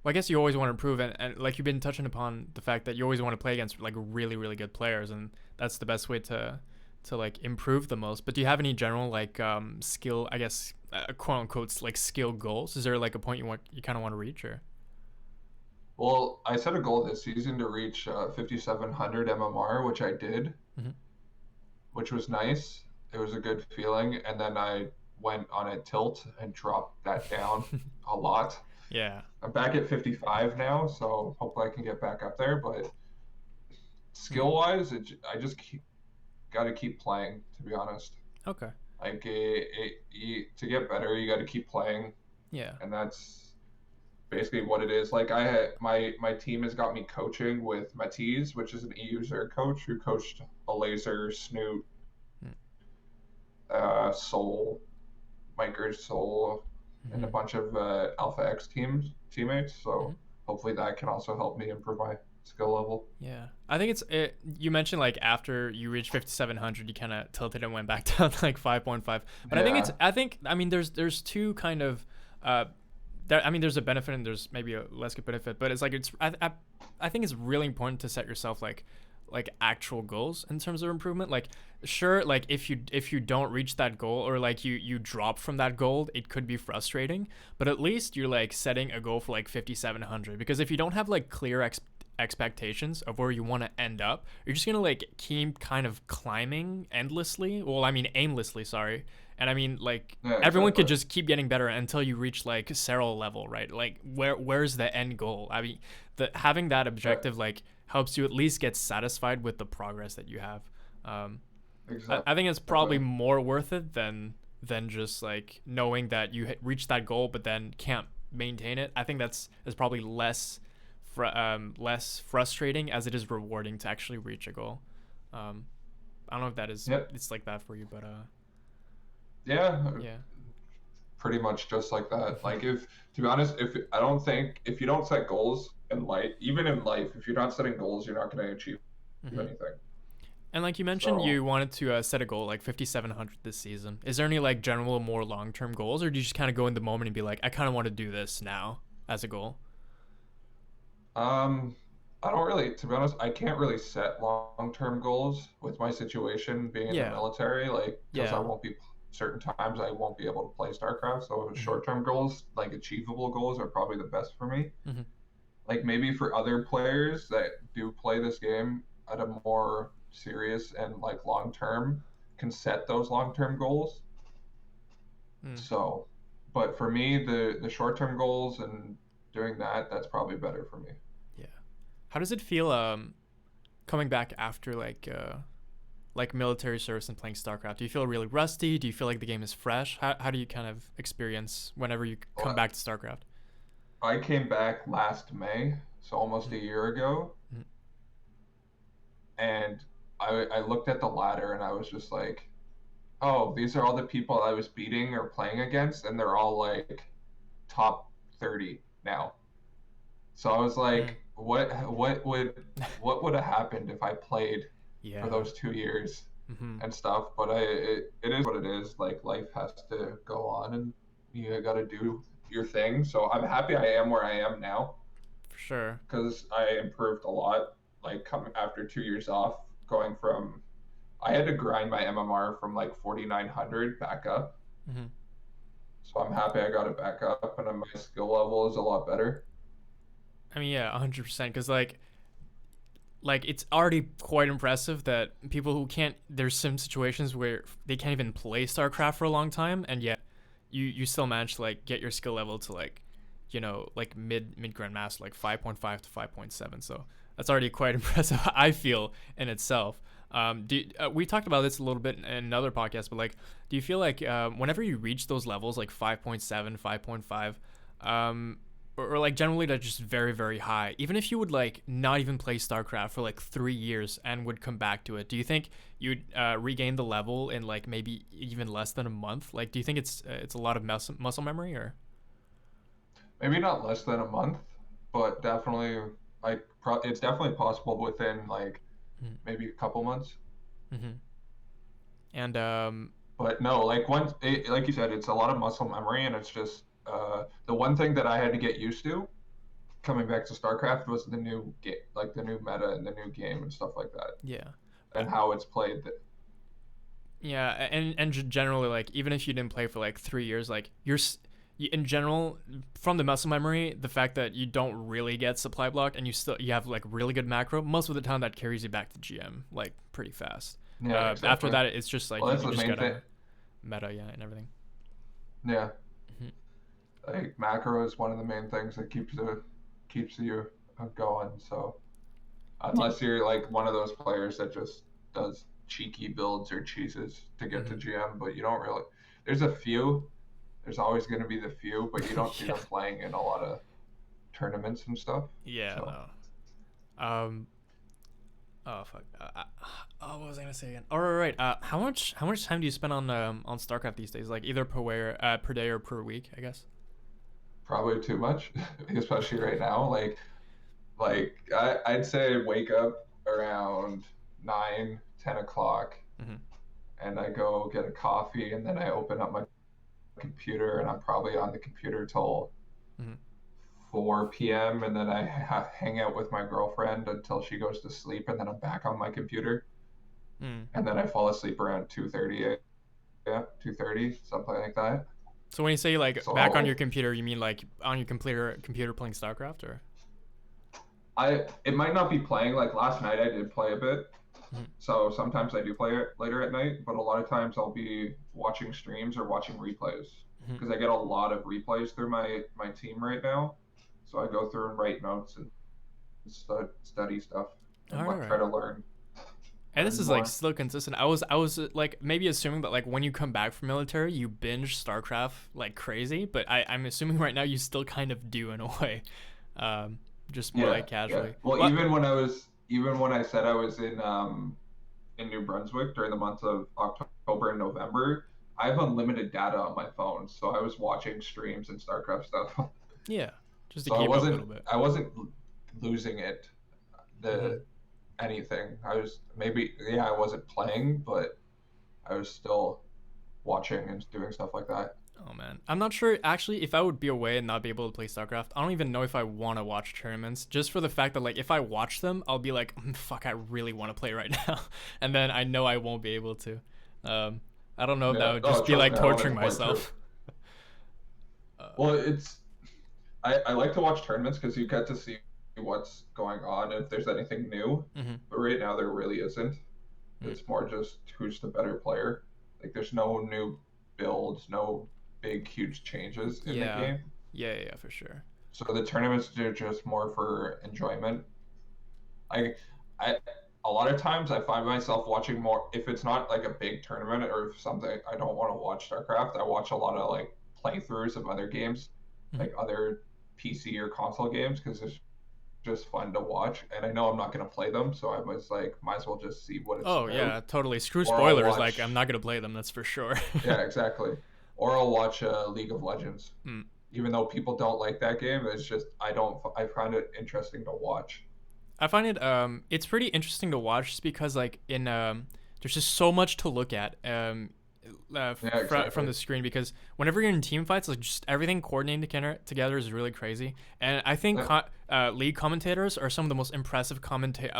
well, I guess you always want to improve, and like you've been touching upon the fact that you always want to play against like really really good players, and that's the best way to like improve the most. But do you have any general like skill, I guess, quote unquote like skill goals? Is there like a point you kind of want to reach or? Well, I set a goal this season to reach 5,700 MMR, which I did, Mm-hmm. which was nice. It was a good feeling. And then I went on a tilt and dropped that down a lot. Yeah. I'm back at 55 now, so hopefully I can get back up there. But Mm-hmm. skill wise, I just got to keep playing, to be honest. Okay. Like to get better, you got to keep playing, Yeah. and that's basically what it is. Like I had my team has got me coaching with Matiz, which is an EU coach who coached a laser, Snoot, Soul, Miker Soul, and a Mm-hmm. bunch of Alpha X teammates. Mm-hmm. So hopefully that can also help me improve my skill level. Yeah, I think you mentioned like after you reached 5,700, you kind of tilted and went back down to like 5.5. But Yeah, I mean there's two kind of uh, there, I mean there's a benefit and there's maybe a less good benefit, but it's like I think it's really important to set yourself like actual goals in terms of improvement. Like sure, like if you don't reach that goal or like you drop from that goal, it could be frustrating, but at least you're like setting a goal for like 5,700, because if you don't have like clear expectations of where you want to end up, you're just gonna like keep kind of climbing endlessly. Well, I mean aimlessly, sorry. And I mean like yeah, everyone could exactly. just keep getting better until you reach like Cyril level, right? Like where's the end goal? I mean, the having that Yeah, objective like helps you at least get satisfied with the progress that you have. Um, I think it's probably exactly. more worth it than just like knowing that you reached that goal but then can't maintain it. I think that's probably less frustrating as it is rewarding to actually reach a goal. Um, I don't know if that is Yep. it's like that for you, but Yeah, yeah. pretty much just like that. Like if to be honest, if I don't think if you don't set goals in life, even in life, if you're not setting goals, you're not going to achieve Hmm. anything. And like you mentioned, So you wanted to set a goal like 5,700 this season. Is there any like general, more long term goals, or do you just kind of go in the moment and be like, I kind of want to do this now as a goal? um I don't really, to be honest, I can't really set long-term goals with my situation being in the Yeah, military, like because I yeah. won't be certain times I won't be able to play StarCraft. So Hmm. short-term goals, like achievable goals, are probably the best for me. Hmm. Like maybe for other players that do play this game at a more serious and like long term can set those long term goals. Mm, So, but for me, the short term goals and doing that's probably better for me. yeah. How does it feel coming back after like military service and playing StarCraft? Do you feel really rusty? Do you feel like the game is fresh? How do you kind of experience whenever you come Well, back to StarCraft? I came back last May, so almost Mm-hmm. a year ago, and I looked at the ladder and I was just like, oh, these are all the people I was beating or playing against, and they're all like top 30 now. So I was Mm. like, what would have happened if I played for Yeah. those 2 years Mm-hmm. and stuff? But it is what it is. Like life has to go on, and you got to do your thing. So I'm happy I am where I am now For sure. because I improved a lot. Like coming after 2 years off, going from I had to grind my MMR from like 4,900 back up. Mm-hmm. So I'm happy I got it back up, and my skill level is a lot better. I mean, yeah, 100%. Because like it's already quite impressive that people who can't. There's some situations where they can't even play StarCraft for a long time, and yet you still manage to like get your skill level to like, like mid grandmaster, like 5.5 to 5.7. So that's already quite impressive. I feel in itself. We talked about this a little bit in another podcast, but like, do you feel like whenever you reach those levels, like 5.7, 5.5, or like generally that's just very very high, even if you would like not even play StarCraft for like 3 years and would come back to it, do you think you'd regain the level in like maybe even less than a month? Like, do you think it's a lot of muscle memory or? Maybe not less than a month, but definitely like it's definitely possible within like maybe a couple months. Mm-hmm. And But no, like once, like you said, it's a lot of muscle memory, and it's just the one thing that I had to get used to coming back to StarCraft was the new game, like the new meta and the new game and stuff like that, yeah, and but how it's played. yeah, and generally, like even if you didn't play for like 3 years, like in general, from the muscle memory, the fact that you don't really get supply blocked and you have like really good macro, most of the time that carries you back to GM like pretty fast. Yeah, After exactly. that, it's just like Well, that's you the just main thing. gotta meta, yeah, and everything. Yeah, Hmm. like macro is one of the main things that keeps you going. So unless you're like one of those players that just does cheeky builds or cheeses to get to Mm-hmm. GM, but you don't really. There's a few. There's always going to be the few, but you don't see Yeah, them playing in a lot of tournaments and stuff. yeah, So no. Um, oh fuck. Oh, what was I gonna say again? Oh, right, right. How much time do you spend on StarCraft these days? Like either per day or per week, I guess. probably too much, especially right now. I'd say wake up around 9, 10 o'clock, Mm-hmm. and I go get a coffee, and then I open up my computer, and I'm probably on the computer till Mm-hmm. 4 p.m. and then I hang out with my girlfriend until she goes to sleep, and then I'm back on my computer, Mm. and then I fall asleep around 2:30. Yeah, 2:30, something like that. So when you say like So back on your computer, you mean like on your computer playing StarCraft or? I it might not be playing. Like last night, I did play a bit. Mm-hmm. So sometimes I do play it later at night, but a lot of times I'll be watching streams or watching replays Mm-hmm. because I get a lot of replays through my team right now. So I go through and write notes and study stuff and All try right. to learn And this is like more. still consistent. I was like maybe assuming that like when you come back from military, you binge StarCraft like crazy, but I'm assuming right now you still kind of do in a way, um, just more Yeah, like yeah. casually. Well, What? even when I said I was in New Brunswick during the months of October and November, I have unlimited data on my phone, so I was watching streams and StarCraft stuff. Yeah, just to So I keep up a wasn't little bit. I wasn't losing it Mm-hmm. the anything. I was maybe yeah, I wasn't playing, but I was still watching and doing stuff like that. Oh man, I'm not sure actually if I would be away and not be able to play StarCraft. I don't even know if I want to watch tournaments, just for the fact that like if I watch them, I'll be like, fuck, I really want to play right now, and then I know I won't be able to. Um, I don't know if that Yeah. would Oh, just be trust like me, I want torturing to play too. myself. Uh, Well, I like to watch tournaments because you get to see what's going on if there's anything new. mm-hmm. But right now there really isn't. Mm. It's more just who's the better player. Like there's no new builds, no big huge changes in the Yeah, game. yeah, for sure. So the tournaments are just more for enjoyment. I I a lot of times I find myself watching more if it's not like a big tournament or if something I don't want to watch StarCraft, I watch a lot of like playthroughs of other games, Mm-hmm. like other PC or console games because there's just fun to watch, and I know I'm not gonna play them, so I was like, might as well just see what it's Oh about, yeah, totally. Screw or I'll spoilers. Like I'm watch. not gonna play them. That's for sure. Yeah, exactly. Or I'll watch League of Legends. Hmm. Even though people don't like that game, it's just I don't. I find it interesting to watch. I find it's pretty interesting to watch just because like in there's just so much to look at Yeah, from exactly. the screen because whenever you're in team fights, like just everything coordinating together is really crazy. And I think Yeah, league commentators are some of the most impressive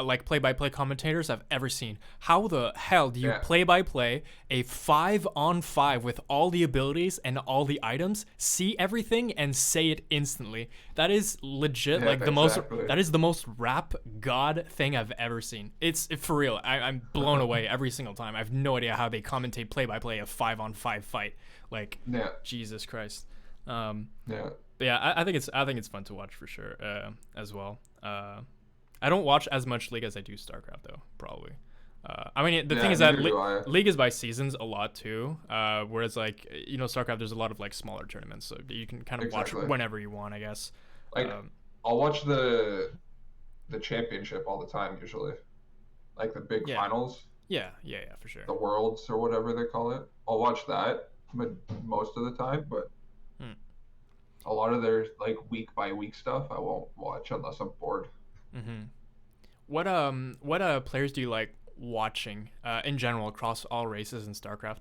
like play-by-play commentators I've ever seen. How the hell do you yeah, play-by-play a 5-on-5 with all the abilities and all the items, see everything and say it instantly? That is legit yeah, like exactly. that is the most rap god thing I've ever seen. It's for real. I'm blown away every single time. I have no idea how they commentate play-by-play a 5-on-5 fight. Like Yeah, Jesus Christ. Um, yeah, but yeah, I think it's fun to watch for sure as well. I don't watch as much League as I do StarCraft though, probably. I mean, the thing yeah. is that Neither do I. League is by seasons a lot too. Whereas like StarCraft, there's a lot of like smaller tournaments, so you can kind of watch Exactly. whenever you want, I guess. Like Um, I'll watch the championship all the time usually, like the big yeah, finals, yeah, for sure. the worlds or whatever they call it. I'll watch that most of the time, but Hmm. a lot of their like week by week stuff I won't watch unless I'm bored. Mm-hmm. What players do you like watching in general across all races in StarCraft?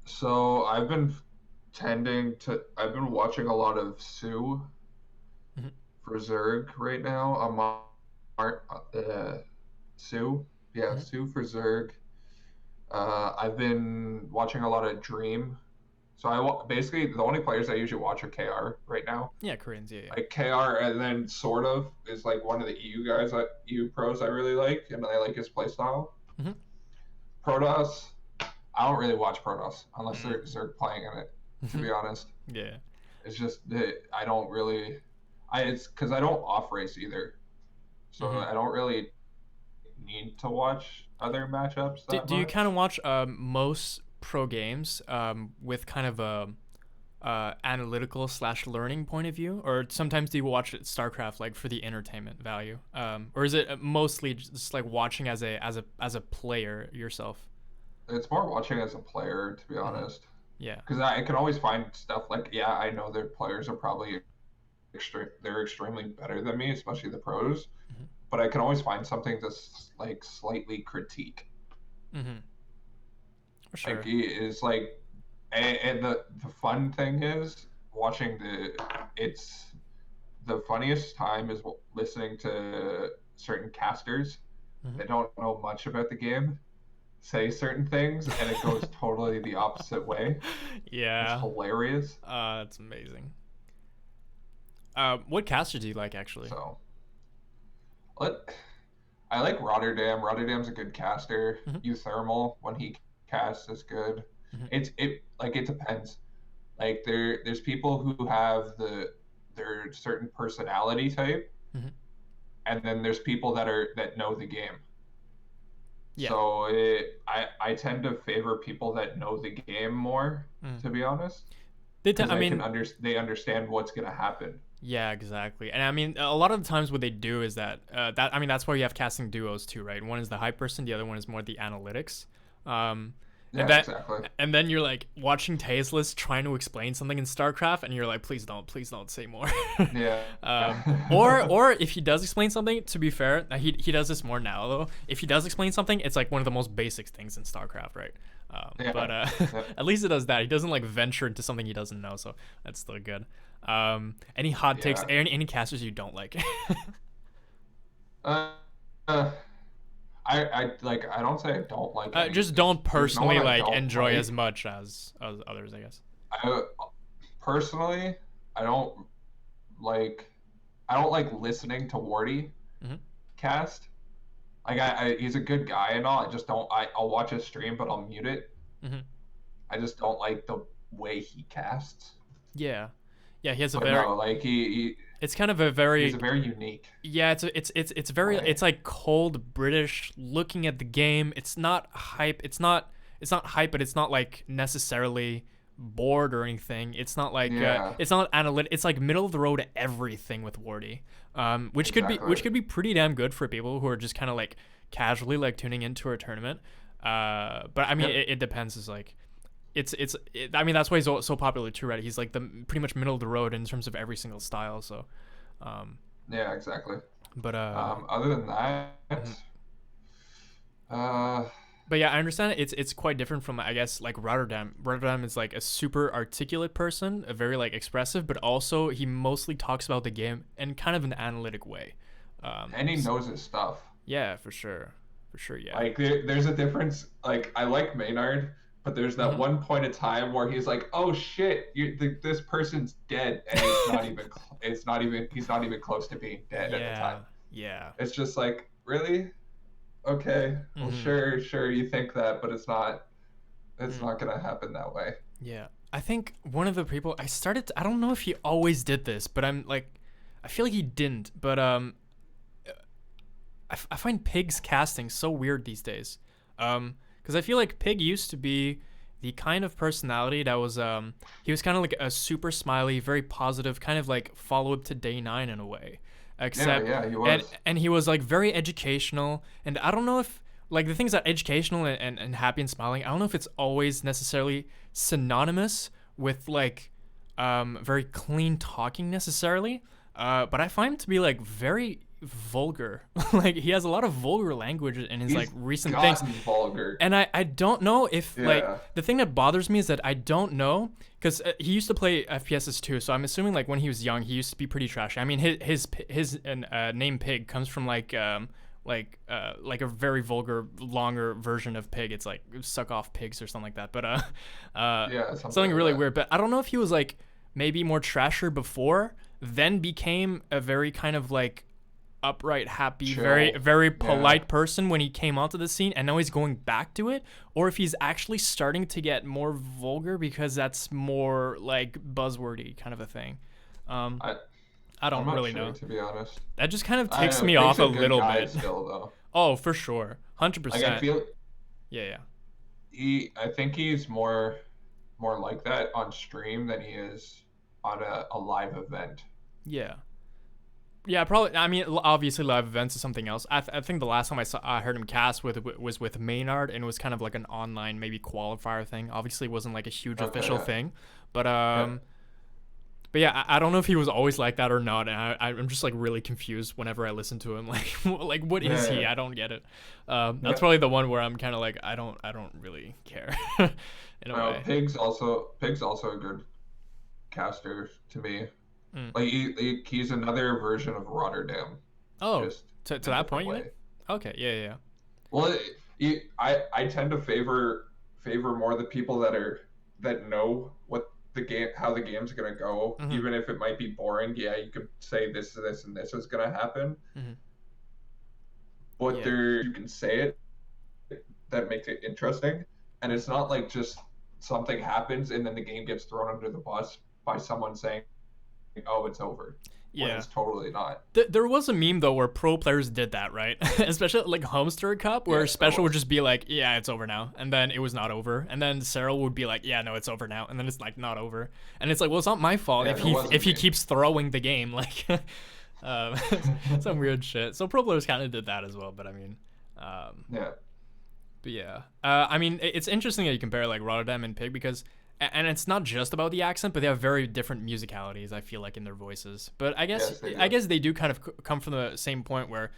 So I've been watching a lot of Sue Mm-hmm. for Zerg right now. Sue, yeah, Mm-hmm. Sue for Zerg. I've been watching a lot of Dream. So basically the only players I usually watch are KR right now. Yeah, Koreans. Yeah, yeah. Like KR, and then sort of is like one of the EU guys, EU pros I really like, and I like his playstyle. Mm-hmm. Protoss, I don't really watch Protoss unless Mm. they're playing in it. To be honest, Yeah. it's just that I don't really. It's because I don't off race either, so Mm-hmm. I don't really need to watch other matchups that Do you kind of much. watch most pro games with kind of a analytical slash learning point of view, or sometimes do you watch StarCraft like for the entertainment value, or is it mostly just like watching as a player yourself? It's more watching as a player, to be Mm-hmm. honest, Yeah. because I can always find stuff like, yeah, I know their players are probably they're extremely better than me, especially the pros, Mm-hmm. but I can always find something to like slightly critique. Mm-hmm. For Like sure. it is like, and the fun thing is watching it's the funniest time is listening to certain casters Mm-hmm. that don't know much about the game say certain things and it goes totally the opposite way. It's Yeah. hilarious. That's amazing. What caster do you like actually? So let I like Rotterdam. Rotterdam's a good caster. Mm-hmm. Euthermal when he casts is good. Mm-hmm. It depends. Like there's people who have their certain personality type, Mm-hmm. and then there's people that know the game. Yeah. So I tend to favor people that know the game more, Mm. to be honest, because I mean, they understand what's gonna happen. yeah, exactly. And I mean, a lot of the times what they do is that I mean that's why you have casting duos too, right? One is the hype person, the other one is more the analytics. Um, and Yeah, that exactly. and then you're like watching Tasteless trying to explain something in StarCraft, and you're like, please don't say more. Yeah. Or if he does explain something, to be fair, he does this more now though. If he does explain something, it's like one of the most basic things in StarCraft, right? But Yeah. Yeah. at least it does that. He doesn't like venture into something he doesn't know, so that's still good. Any hot takes? Yeah. Any casters you don't like? Uh, uh, I like I don't say I don't like any. Just don't There's no one personally I like don't enjoy as like. much as others, I guess. I personally I don't like I don't like listening to Wardy Hmm. cast. Like he's a good guy and all. I just don't. I'll watch his stream, but I'll mute it. Hmm. I just don't like the way he casts. Yeah, yeah. He has a But very. no, like It's kind of a he's very. a very unique Yeah, it's very. play. It's like cold British looking at the game. It's not hype. It's not hype, but it's not like necessarily bored or anything. Yeah, it's not analytic. It's like middle of the road everything with Wardy, which exactly. could be pretty damn good for people who are just kind of like casually like tuning into a tournament. But I mean, Yep. it depends. Is like I mean, that's why he's so popular too, right? He's like the pretty much middle of the road in terms of every single style. So, um, Yeah, exactly. but Other than that, mhm. uh, But yeah, I understand it's quite different from I guess like Rotterdam. Rotterdam is like a super articulate person, a very like expressive, but also he mostly talks about the game in kind of an analytic way. and he S knows his stuff. Yeah, for sure, yeah. Like there's a difference. Like I like Maynard, but there's that Hmm. one point of time where he's like, "Oh shit, this person's dead," and it's not even. It's not even. He's not even close to being dead at the time. Yeah, yeah. It's just like, really? Okay, well, Hmm. sure, you think that, but it's not. It's Mm, not gonna happen that way. yeah. I think one of the people I don't know if he always did this, but I'm like, I feel like he didn't. But I find Pig's casting so weird these days. Because I feel like Pig used to be the kind of personality that was he was kind of like a super smiley, very positive, kind of like follow up to Day 9 in a way. Yeah, Except yeah, he was. and he was like very educational, and I don't know if like the things that educational and happy and smiling, I don't know if it's always necessarily synonymous with like very clean talking necessarily. But I find him to be like very vulgar. Like he has a lot of vulgar language in his like He's recent things. gotten vulgar. And I don't know if like Yeah. the thing that bothers me is that I don't know because he used to play FPSs too, so I'm assuming like when he was young he used to be pretty trashy. I mean his name Pig comes from like a very vulgar longer version of Pig. It's like suck off pigs or something like that. But Yeah, something something like really that. weird. But I don't know if he was like maybe more trasher before, then became a very kind of like upright, happy, very Chill. very Yeah. polite person when he came onto the scene, and now he's going back to it, or if he's actually starting to get more vulgar because that's more like buzzwordy kind of a thing. Um, I I I'm don't not really sure know. to be honest. That just kind of I ticks don't know. me Pig's off a a good little guy bit. still though. Oh, for sure, hundred Like I percent. feel Yeah, yeah, I think he's more like that on stream than he is on a live event. yeah. Yeah, probably. I mean, obviously, live events is something else. I think the last time I heard him cast was with Maynard, and it was kind of like an online maybe qualifier thing. Obviously, it wasn't like a huge Okay, official yeah. thing, but Yeah. but yeah, I don't know if he was always like that or not. And I'm just like really confused whenever I listen to him. Like what is Yeah, he? yeah. I don't get it. That's Yeah. probably the one where I'm kind of like I don't really care in a way. Pig's also a good caster to me. Mm. Like he's another version of Rotterdam, Oh, just to in a that different point, you think? way. Okay, yeah, yeah, Well, I tend to favor more the people that know what the game how the game's gonna go, yeah. Mm-hmm. even if it might be boring. Yeah, you could say this and this is gonna happen, Mm-hmm. but Yeah. there you can say it that makes it interesting, and Mm. it's not like just something happens and then the game gets thrown under the bus by someone saying, "Oh, it's over," when Yeah. it's totally not. There was a meme though where pro players did that, right? Especially like Homester Cup, where Yes, there Special would was. just be like, "Yeah, it's over now," and then it was not over, and then Cyril would be like, "Yeah, no, it's over now," and then it's like not over, and it's like, well, it's not my fault Yeah, if there was a he meme. keeps throwing the game, like, um, some weird shit. So pro players kind of did that as well, but I mean, um, Yeah, but yeah, I mean, it's interesting that you compare like Rotterdam and Pig because, and it's not just about the accent, but they have very different musicalities. I feel like in their voices, but yes, they I do. guess they do kind of come from the same point where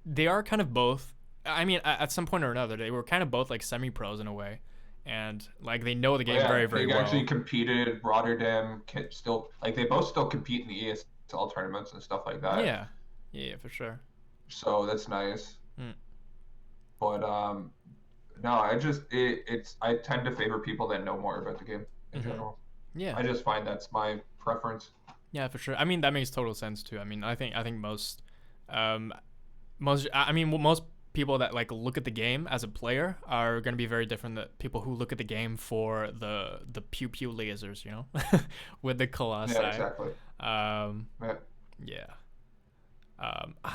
they are kind of both. I mean, at some point or another, they were kind of both like semi pros in a way, and like they know the Oh game yeah, very very Pig actually well. competed. Rotterdam can still like they both still compete in the ESL tournaments and stuff like that. Yeah, yeah, for sure. So that's nice. Mm. But no, it's I tend to favor people that know more about the game in Mm-hmm. general. Yeah, I just find that's my preference. yeah, for sure. I mean, that makes total sense too. I mean, I think um, I mean most people that like look at the game as a player are going to be very different than people who look at the game for the pew pew lasers, you know, with the Yeah, colossi. exactly. Um, Yeah. yeah.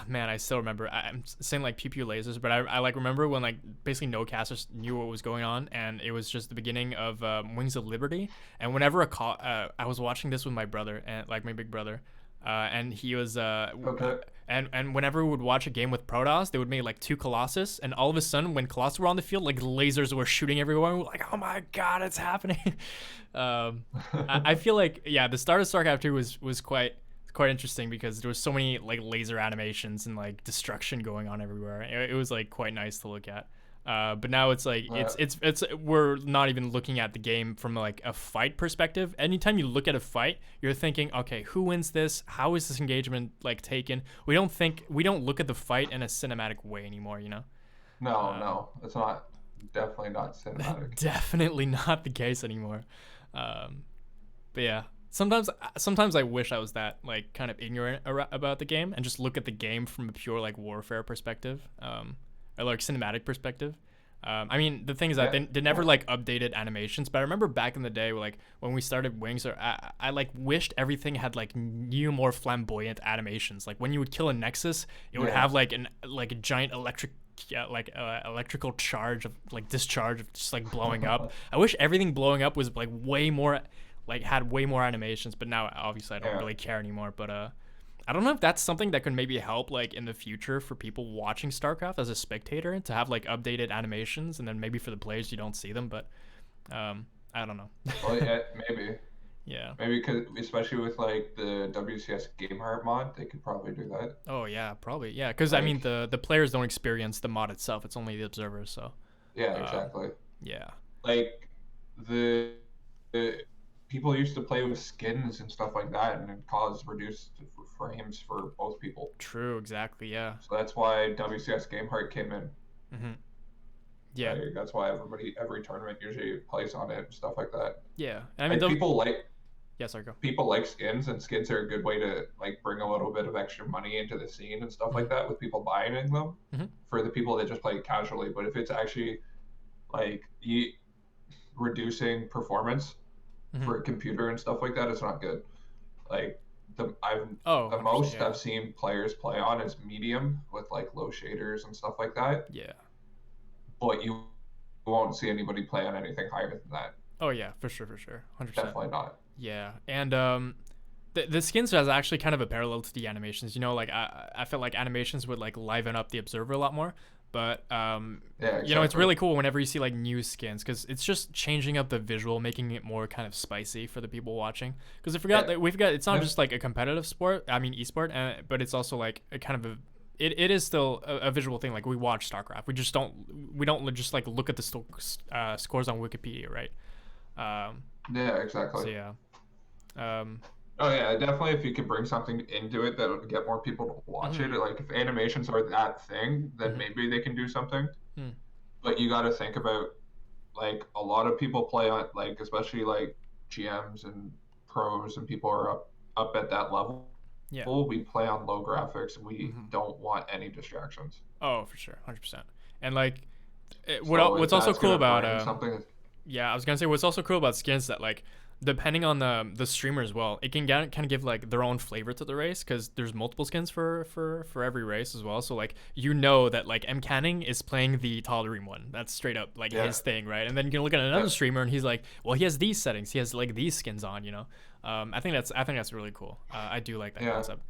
Man, I still remember. I'm saying like pew pew lasers, but I like remember when like basically no casters knew what was going on, and it was just the beginning of Wings of Liberty. And whenever I was watching this with my brother and like my big brother, and he was Okay. and whenever we would watch a game with Protoss, they would make like two Colossus, and all of a sudden when Colossus were on the field, like lasers were shooting everywhere. And we're like, oh my god, it's happening. I feel like yeah, the start of StarCraft 2 was quite interesting because there was so many like laser animations and like destruction going on everywhere. It was like quite nice to look at. But now it's like Uh, it's we're not even looking at the game from like a fight perspective. Anytime you look at a fight, you're thinking, okay, who wins this? How is this engagement like taken? We don't look at the fight in a cinematic way anymore. You know, no, um, no, it's not. Definitely not cinematic. definitely not the case anymore. Um, but yeah, sometimes I wish I was that like kind of ignorant about the game and just look at the game from a pure like warfare perspective, or like cinematic perspective. I mean, the thing is that Yeah, they never like updated animations, but I remember back in the day, like when we started Wings, or I like wished everything had like new, more flamboyant animations. Like when you would kill a Nexus, it would yeah, have like a giant electric, yeah, like electrical charge of like discharge of just like blowing up. I wish everything blowing up was like way more, like had way more animations. But now obviously I don't yeah. really care anymore. But I don't know if that's something that could maybe help like in the future for people watching StarCraft as a spectator to have like updated animations, and then maybe for the players you don't see them. But I don't know. Well, yeah, maybe, Yeah. maybe because especially with like the WCS Game Heart mod, they could probably do that. Oh yeah, probably yeah. Because I mean Like, the players don't experience the mod itself; it's only the observers. So yeah, um, exactly. yeah. Like the, the people used to play with skins and stuff like that, and it caused reduced frames for both people. True. Exactly. Yeah. So that's why WCS Game Heart came in. hmm Yeah. Like, that's why every tournament usually plays on it and stuff like that. Yeah. I mean, Like the yeah. Sorry, go. people like skins, and skins are a good way to like bring a little bit of extra money into the scene and stuff hmm like that with people buying them hmm for the people that just play casually. But if it's actually like reducing performance hmm for a computer and stuff like that, it's not good. Like Oh, the 100%. most Yeah. I've seen players play on is medium with like low shaders and stuff like that. Yeah. But you won't see anybody play on anything higher than that. Oh yeah, for sure, for sure, 100%. Definitely not. Yeah, and the skins has actually kind of a parallel to the animations. You know, like I felt like animations would like liven up the observer a lot more. But Yeah, you know, it's exactly. really cool whenever you see like new skins because it's just changing up the visual, making it more kind of spicy for the people watching. Because Yeah, we forgot it's not yeah, just like a competitive sport. I mean, esport, but it's also like a kind of a it is still a visual thing. Like we watch StarCraft, we don't just like look at the scores on Wikipedia, right? Um, yeah, exactly. so yeah. Um, Oh yeah, definitely. If you could bring something into it that would get more people to watch mhm, it, like if animations are that thing, then mhm, maybe they can do something. mm, But you got to think about like a lot of people play on like especially like GMs and pros and people are up at that level. yeah. We play on low graphics. We hmm don't want any distractions. Oh, for sure, 100%. And like, So if what's also that's cool gonna about bring something, yeah, I was gonna say what's also cool about skins that like depending on the streamer as well, it can kind of give like their own flavor to the race because there's multiple skins for every race as well. So like you know that like M Canning is playing the Tal'Darim one. That's straight up like yeah, his thing, right? And then you can look at yeah, another streamer and he's like, well, he has these settings. He has like these skins on, you know. I think that's really cool. I do like that yeah, concept.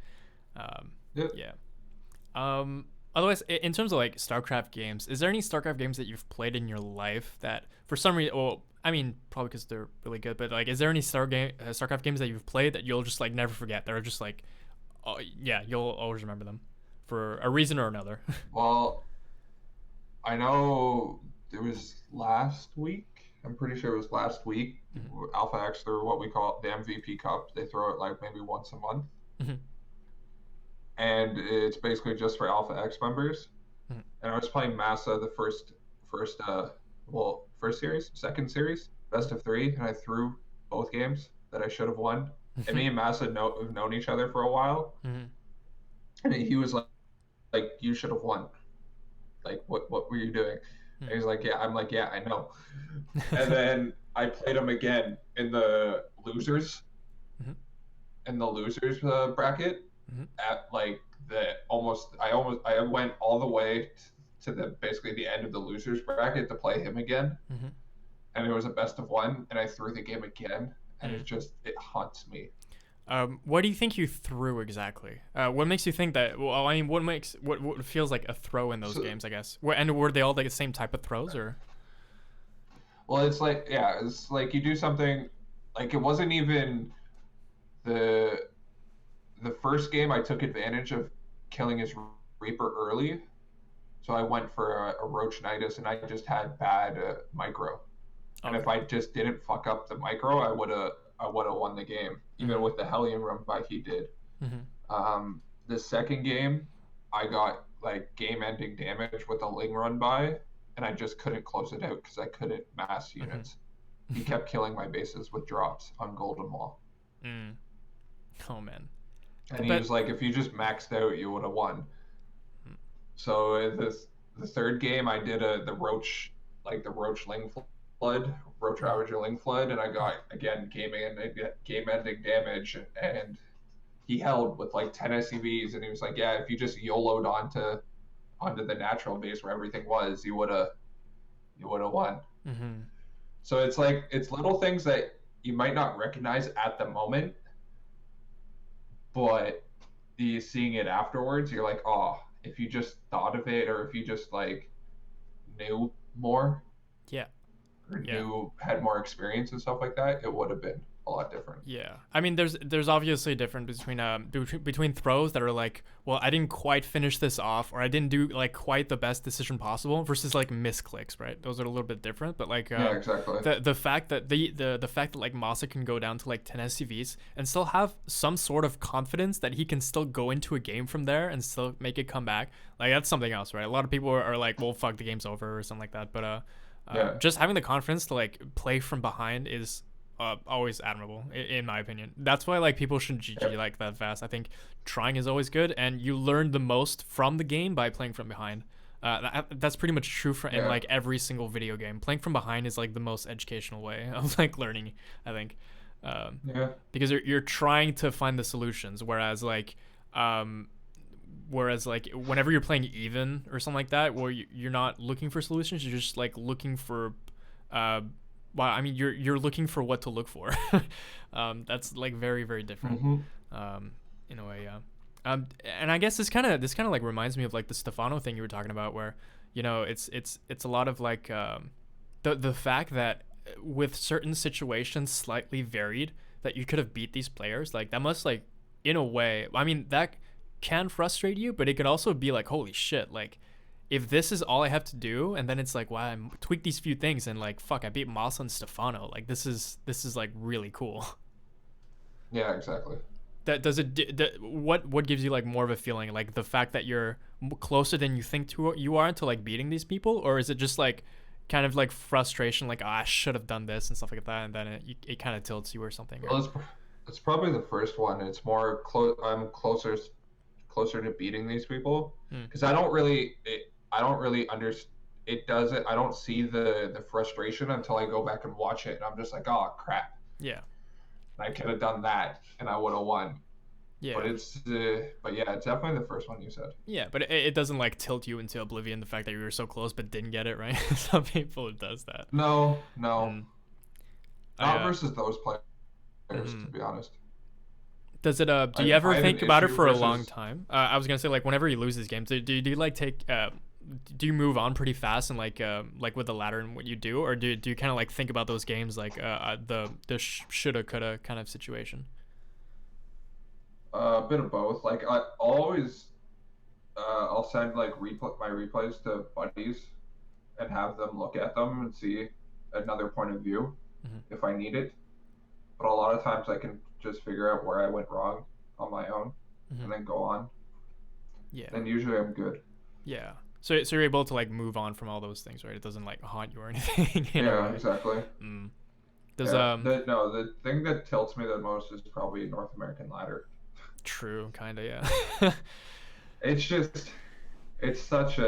Um, yeah. yeah. Otherwise, in terms of like StarCraft games, is there any StarCraft games that you've played in your life that for some reason, well, I mean, probably because they're really good, but like, is there any StarCraft games that you've played that you'll just like never forget? That are just like, oh yeah, you'll always remember them for a reason or another. Well, I know it was last week. I'm pretty sure it was last week. Mhm, Alpha X threw what we call the MVP Cup. They throw it like maybe once a month, mhm, and it's basically just for Alpha X members. mhm, And I was playing Massa the first first series, second series, best of three, and I threw both games that I should have won. And me and Massa have known each other for a while, mhm, and he was like you should have won. Like what were you doing? And he's like, yeah. I'm like, yeah, I know. And mhm, then I played him again mhm, in the losers bracket mhm, at like I went all the way to the basically the end of the losers bracket to play him again, Mm-hmm. and it was a best of one, and I threw the game again, and Mm. it haunts me. What do you think you threw exactly? What makes you think that? Well, I mean, what feels like a throw in those So, games? I guess. And were they all like the same type of throws, or? well, it's like you do something, like it wasn't even the the first game. I took advantage of killing his Reaper early, so I went for a Roachnitis, and I just had bad micro. And if Okay. I just didn't fuck up the micro, I would have won the game, even Mm-hmm. with the Hellion run by he did. Mm-hmm. The second game, I got like game-ending damage with a Ling run by, and I just couldn't close it out because I couldn't mass units. He Mm-hmm. kept killing my bases with drops on Golden Wall, Mm. Oh man. and he But. was like, "If you just maxed out, you would have won." So the third game, I did the Roach, like the Roach Ling flood, Roach Mm-hmm. Ravager Ling flood, and I got again game ending damage, and he held with like 10 SCVs, and he was like, "Yeah, if you just YOLO'd onto the natural base where everything was, you would have won." Mm-hmm. So it's like it's little things that you might not recognize at the moment, but you seeing it afterwards, you're like, "Oh, if you just thought of it, or if you just like knew more, Yeah. or Yeah. had more experience and stuff like that, it would have been a lot different." Yeah, I mean, there's obviously a difference between throws that are like, well, I didn't quite finish this off, or I didn't do like quite the best decision possible, versus like misclicks, right? Those are a little bit different, but like Yeah, exactly. the fact that the fact that like Masa can go down to like 10 SCVs and still have some sort of confidence that he can still go into a game from there and still make it come back, like that's something else, right? A lot of people are like, well, fuck, the game's over or something like that, but Yeah, just having the confidence to like play from behind is always admirable in my opinion. That's why like people should GG yeah, like that fast. I think trying is always good, and you learn the most from the game by playing from behind. That's pretty much true for in yeah, like every single video game. Playing from behind is like the most educational way of like learning, I think, um, yeah, because you're trying to find the solutions, um, whereas like whenever you're playing even or something like that, where you're not looking for solutions, you're just like looking for uh, well, I mean, you're looking for what to look for. That's like very very different, mm-hmm. um, in a way, yeah. And I guess this kind of like reminds me of like the Stefano thing you were talking about, where it's a lot of like the fact that with certain situations slightly varied, that you could have beat these players, like that must like in a way, I mean, that can frustrate you, but it could also be like, holy shit, like if this is all I have to do, and then it's like, wow, I tweak these few things, and like, fuck, I beat Masa and Stefano. Like, this is like really cool. Yeah, exactly. That does it. What gives you like more of a feeling, like the fact that you're closer than you think you are to like beating these people, or is it just like kind of like frustration, like, oh, I should have done this and stuff like that, and then it kind of tilts you or something? Or? Well, it's probably the first one. It's more close. I'm closer to beating these people Hmm. because I don't really understand. It doesn't. I don't see the frustration until I go back and watch it, and I'm just like, oh crap! Yeah. I could have done that, and I would have won. Yeah. But yeah, it's definitely the first one you said. Yeah, but it doesn't like tilt you into oblivion, the fact that you were so close but didn't get it right. Some people it does that. No, no, Mm. I not versus those players. To mhm. be honest, Does it do you I ever have an think about it issue for a long versus. time? I was gonna say, like, whenever you lose these games, do you like take do you move on pretty fast and like with the ladder and what you do, or do you kind of like think about those games like the shoulda coulda kind of situation? A bit of both. Like I always, I'll send like my replays to buddies and have them look at them and see another point of view Hmm. if I need it. But a lot of times I can just figure out where I went wrong on my own Hmm. and then go on. Yeah, And usually I'm good. yeah. So you're able to like move on from all those things, right? It doesn't like haunt you or anything in a Yeah, way. exactly. Mm. Does Yeah. The thing that tilts me the most is probably North American ladder. true, kind of, yeah. It's just it's such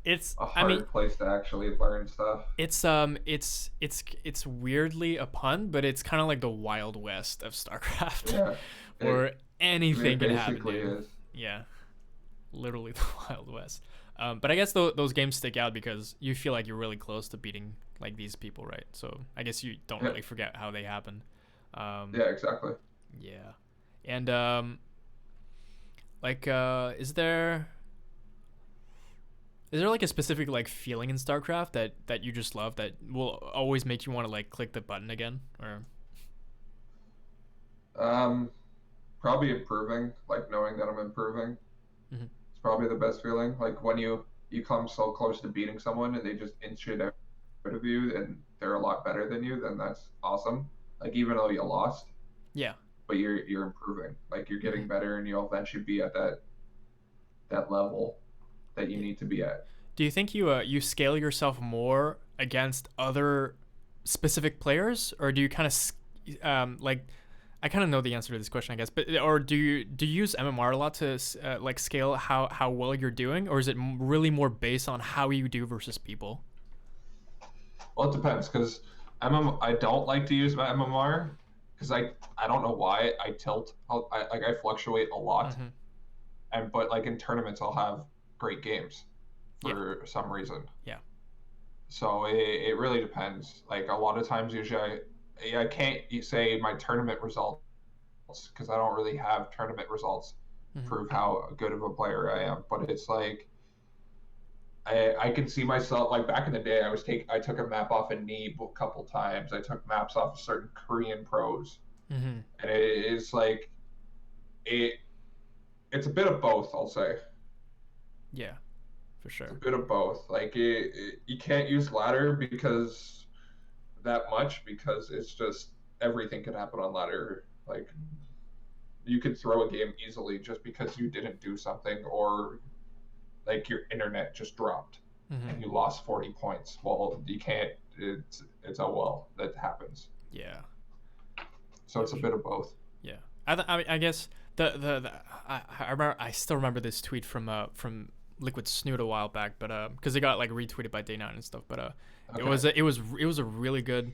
It's, a I mean, hard place to actually learn stuff. it's weirdly a pun, but it's kind of like the Wild West of StarCraft, Yeah. where It anything can happen, basically dude. is. Yeah. literally the Wild West. But I guess those games stick out because you feel like you're really close to beating like these people, right? So I guess you don't Yeah, really forget how they happened. Um, yeah, exactly. yeah, and like, is there like a specific like feeling in StarCraft that you just love that will always make you want to like click the button again? Or Um, Probably improving, like knowing that I'm improving. Mhm. It's probably the best feeling. Like when you come so close to beating someone and they just inch it out of you and they're a lot better than you, then that's awesome. Like even though you lost, Yeah. but you're improving. Like you're Hmm. getting better and you'll eventually be at that level that you Yeah. need to be at. Do you think you scale yourself more against other specific players, or do you kind of like I kind of know the answer to this question, I guess, but or do you use MMR a lot to like scale how well you're doing, or is it really more based on how you do versus people? Well, it depends because I don't like to use my MMR because I don't know why I tilt. I fluctuate a lot, Mm-hmm. and but like in tournaments I'll have great games Yeah. for some reason. Yeah. So it really depends. Like a lot of times, usually I can't say my tournament results because I don't really have tournament results Mm-hmm. prove how good of a player I am. But it's like I can see myself like back in the day. I took a map off a knee a couple times. I took maps off of certain Korean pros, Mm-hmm. and it is like it. It's a bit of both. I'll say Yeah, for it's a sure. bit of both. Like you can't use ladder because that much because it's just everything can happen on ladder. Like you could throw a game easily just because you didn't do something or like your internet just dropped Mm-hmm. and you lost 40 points. Well, you can't. It's oh well that happens. Yeah. So Yeah. it's a bit of both. Yeah. I guess the I remember I still remember this tweet from Liquid Snoot a while back, but because it got like retweeted by Day9 and stuff, but Okay. it was a really good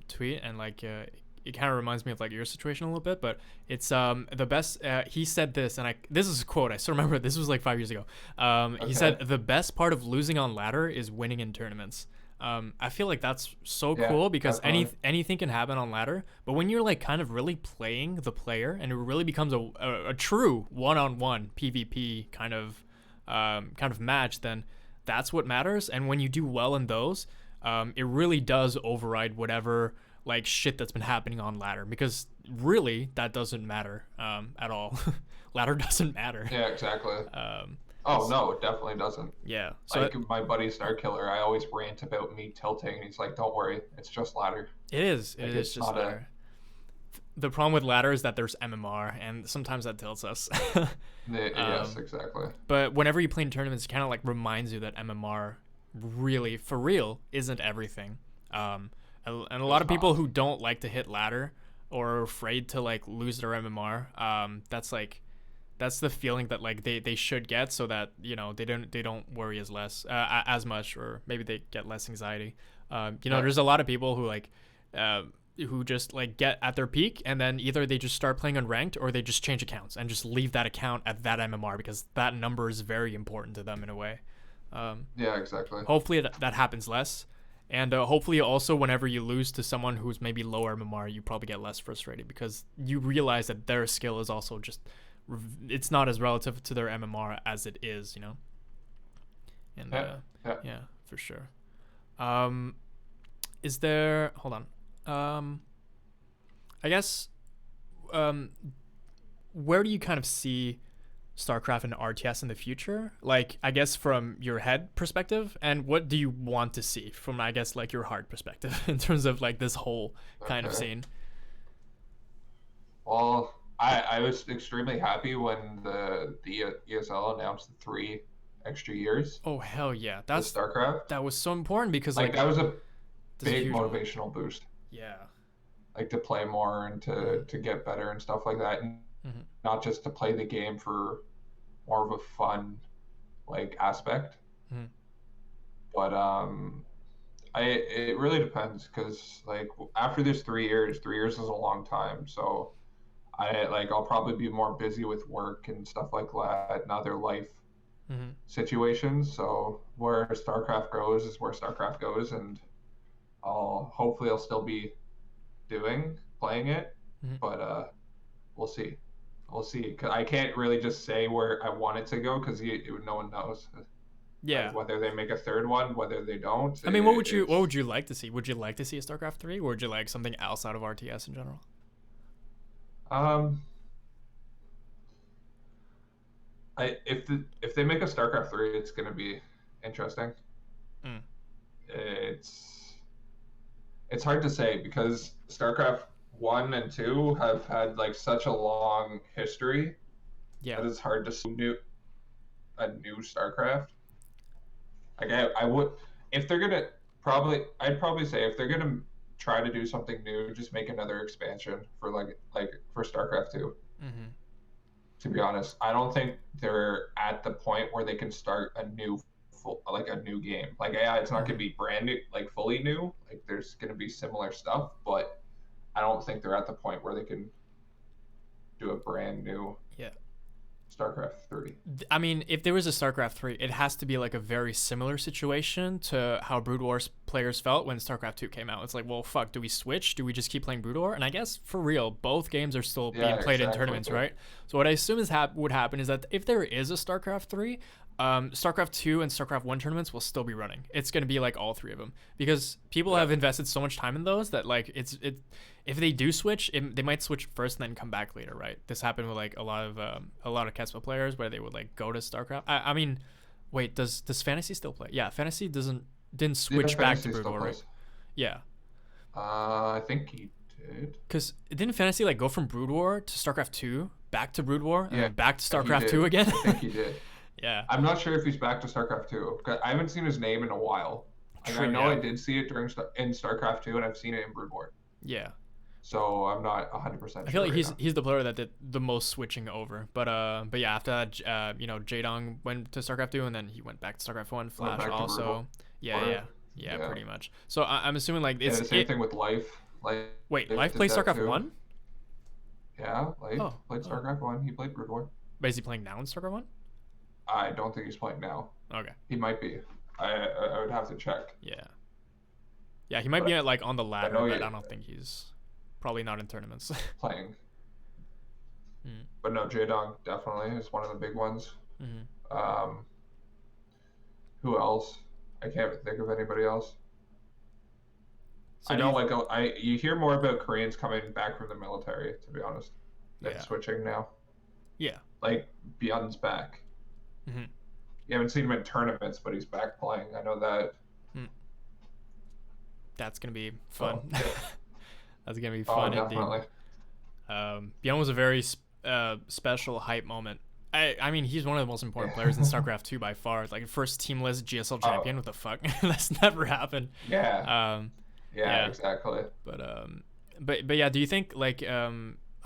tweet, and like it kind of reminds me of like your situation a little bit, but it's the best. He said this, and I this is a quote. I still remember. This was like 5 years ago. He Okay. said the best part of losing on ladder is winning in tournaments. I feel like that's so Yeah. cool because Definitely. anything can happen on ladder. But when you're like kind of really playing the player, and it really becomes a true one-on-one PvP kind of match, then that's what matters. And when you do well in those, it really does override whatever like shit that's been happening on ladder because really that doesn't matter at all. Ladder doesn't matter. Yeah. Exactly. Um, Oh no, it definitely doesn't. yeah. So Like my buddy Starkiller, I always rant about me tilting, and he's like, "Don't worry, it's just ladder. it is. It Like is it's just not a." ladder. The problem with ladder is that there's MMR, and sometimes that tilts us. Yes, um, exactly. but whenever you play in tournaments, it kind of like reminds you that MMR really, for real, isn't everything. And a lot It's of people not. who don't like to hit ladder or are afraid to like lose their MMR, that's the feeling that like they should get so that they don't worry as much, or maybe they get less anxiety. Yeah. There's a lot of people who like who just like get at their peak and then either they just start playing unranked or they just change accounts and just leave that account at that MMR because that number is very important to them in a way. Um, Yeah, exactly. Hopefully that happens less. And hopefully, also, whenever you lose to someone who's maybe lower MMR, you probably get less frustrated because you realize that their skill is also just, it's not as relative to their MMR as it is, you know? And Yeah, yeah. yeah, for sure. Um, is there, hold on. I guess, um, where do you kind of see StarCraft and RTS in the future? Like, I guess from your head perspective, and what do you want to see from, I guess, like your heart perspective in terms of like this whole kind of Okay. scene? Well, I was extremely happy when the ESL announced the 3 extra years Oh hell yeah, to StarCraft. that was so important because Like like that was a this is a big huge one. motivational boost. Yeah. Like to play more and Mm-hmm. to get better and stuff like that, and Mm-hmm. not just to play the game for more of a fun like aspect. Mm-hmm. But I it really depends because like after this 3 years, 3 years is a long time. So I'll probably be more busy with work and stuff like that and other life Mm-hmm. situations. So where StarCraft goes is where StarCraft goes, and I'll still be playing it, Mm-hmm. but we'll see. We'll see. 'Cause I can't really just say where I want it to go because no one knows. Like Yeah. whether they make a third one, whether they don't. I mean, what It's would you like to see? Would you like to see a StarCraft 3, or would you like something else out of RTS in general? um. If they make a StarCraft 3, it's gonna be interesting. Mm. It's it's hard to say because StarCraft 1 and 2 have had like such a long history Yeah. that it's hard to see a new StarCraft. Like I would if they're gonna I'd probably say if they're gonna try to do something new, just make another expansion for for StarCraft 2. Mm-hmm. To be honest, I don't think they're at the point where they can start a new game. Like yeah, it's not Mm-hmm. gonna be brand new, like fully new. Like there's gonna be similar stuff, but I don't think they're at the point where they can do a brand new Yeah. StarCraft 3. I mean, if there was a StarCraft 3, it has to be like a very similar situation to how Brood Wars players felt when StarCraft 2 came out. It's like, well, fuck, do we switch? Do we just keep playing Brood War? And I guess for real, both games are still being Yeah, played in exactly. tournaments, right? So what I assume would happen is that if there is a StarCraft 3, StarCraft 2 and StarCraft 1 tournaments will still be running. It's going to be like all three of them because people have invested so much time in those that like if they do switch, they might switch first and then come back later, right? This happened with like a lot of Kespa players where they would like go to StarCraft. I mean, wait, does Fantasy still play? Yeah, Fantasy didn't Yeah, switch back to Fantasy Brood still War, right? plays. Yeah, I think he did. because didn't Fantasy like go from Brood War to StarCraft 2 back to Brood War and Yeah, then back to he StarCraft 2 did. again? I think he did. Yeah, I'm not sure if he's back to StarCraft 2. 'Cause I haven't seen his name in a while. Like, I true. know I Yeah, did see it in StarCraft 2, and I've seen it in Brood War. yeah. So I'm not 100% I feel sure like right now. he's the player that did the most switching over. But yeah, after that, Jaedong went to StarCraft 2 and then he went back to StarCraft 1. Went Flash back to Brood also. Yeah, War. yeah, yeah, Yeah. pretty much. So I'm assuming like Yeah, it's the same it. thing with Life. Life Wait, did Life plays that StarCraft too. 1? Yeah, Life Oh, played oh. StarCraft 1. He played Brood War. But is he playing now in StarCraft 1? I don't think he's playing now. Okay. He might be. I would have to check. Yeah. Yeah, he might But be like on the I ladder, know but he I don't think he's probably not in tournaments. playing. Mm. But no, Jaedong definitely is one of the big ones. Mm-hmm. Um, who else? I can't think of anybody else. So I know, you hear more about Koreans coming back from the military, to be honest, than Yeah. switching now. Yeah. Like Byun's back. Mm-hmm. You haven't seen him in tournaments, but he's back playing. I know that. That's gonna be fun. Oh, yeah. That's gonna be Oh, fun indeed. definitely. Byung was a very special hype moment. I mean, he's one of the most important players in StarCraft 2 by far. Like first teamless GSL champion. What the fuck? That's never happened. Yeah. Yeah. Exactly. But yeah, do you think like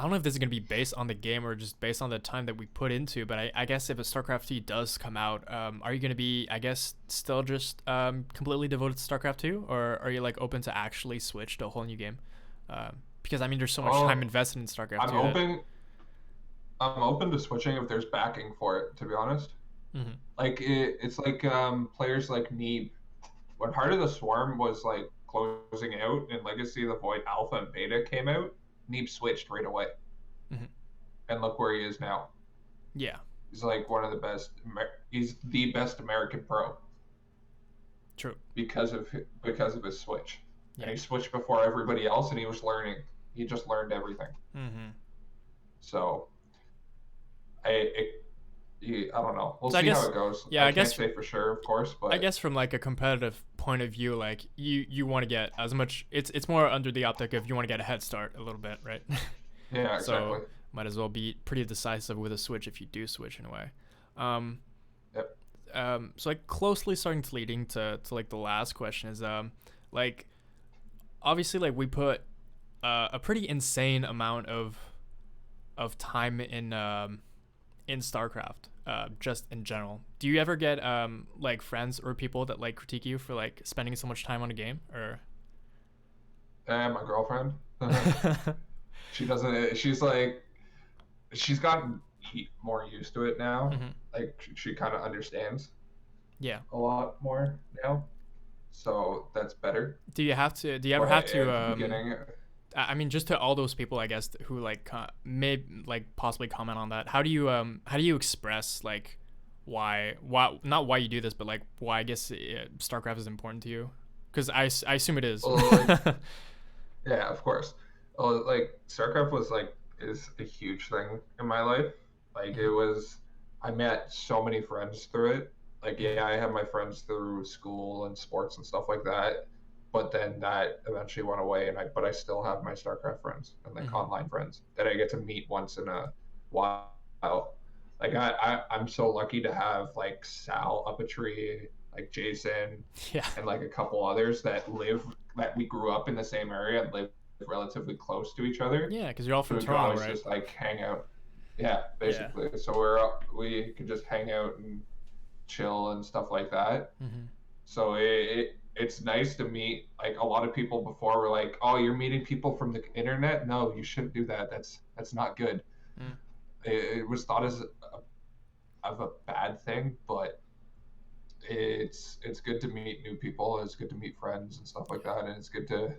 I don't know if this is gonna be based on the game or just based on the time that we put into, but I guess if a StarCraft 2 does come out, are you gonna be, I guess, still just completely devoted to StarCraft 2, or are you like open to actually switch to a whole new game? Because I mean, there's so much time invested in StarCraft 2. I'm open to switching if there's backing for it. To be honest, Mm-hmm. like it's like players like Neeb. When Heart of the Swarm was like closing out and Legacy of the Void Alpha and Beta came out, Neeb switched right away. Mm-hmm. And look where he is now. Yeah. He's like one of the best. He's the best American pro. True. Because of his switch. Yeah. And he switched before everybody else, and he was learning. He just learned everything. Mm-hmm. So, I don't know. We'll So I see guess- how it goes. yeah, I I can't guess- say for sure, of course, but I guess from like a competitive point of view, like you want to get as much. It's more under the optic of you want to get a head start a little bit, right? yeah, exactly. So might as well be pretty decisive with a switch if you do switch in a way. Yep. So like closely starting to leading to like the last question is like obviously like we put a pretty insane amount of time in StarCraft just in general. Do you ever get like friends or people that like critique you for like spending so much time on a game or? And my girlfriend, she doesn't. She's like, she's gotten more used to it now. Hmm. Like she kind of understands Yeah. a lot more now, so that's better. Do you have to? Do you ever But have to? at the beginning, I mean, just to all those people, I guess, who like may like possibly comment on that. How do you express like why not why you do this, but like why I guess StarCraft is important to you? Because I assume it is. like yeah, of course. Oh, like StarCraft was like is a huge thing in my life. Like it Mhm, was, I met so many friends through it. Like mhm, yeah, I had my friends through school and sports and stuff like that. But then that eventually went away, and I still have my StarCraft friends and like mhm. online friends that I get to meet once in a while. Like I'm so lucky to have like Sal up a tree, like Jason, Yeah, and like a couple others that we grew up in the same area and live relatively close to each other. yeah, because you're all So from we could Toronto, always right? just like hang out. Yeah, Yeah. basically. So we could just hang out and chill and stuff like that. Hmm. So it's nice to meet like a lot of people before were like, oh, you're meeting people from the internet. No, you shouldn't do that. That's not good. Mm. It was thought as of a bad thing, but it's good to meet new people. It's good to meet friends and stuff like that, and it's good to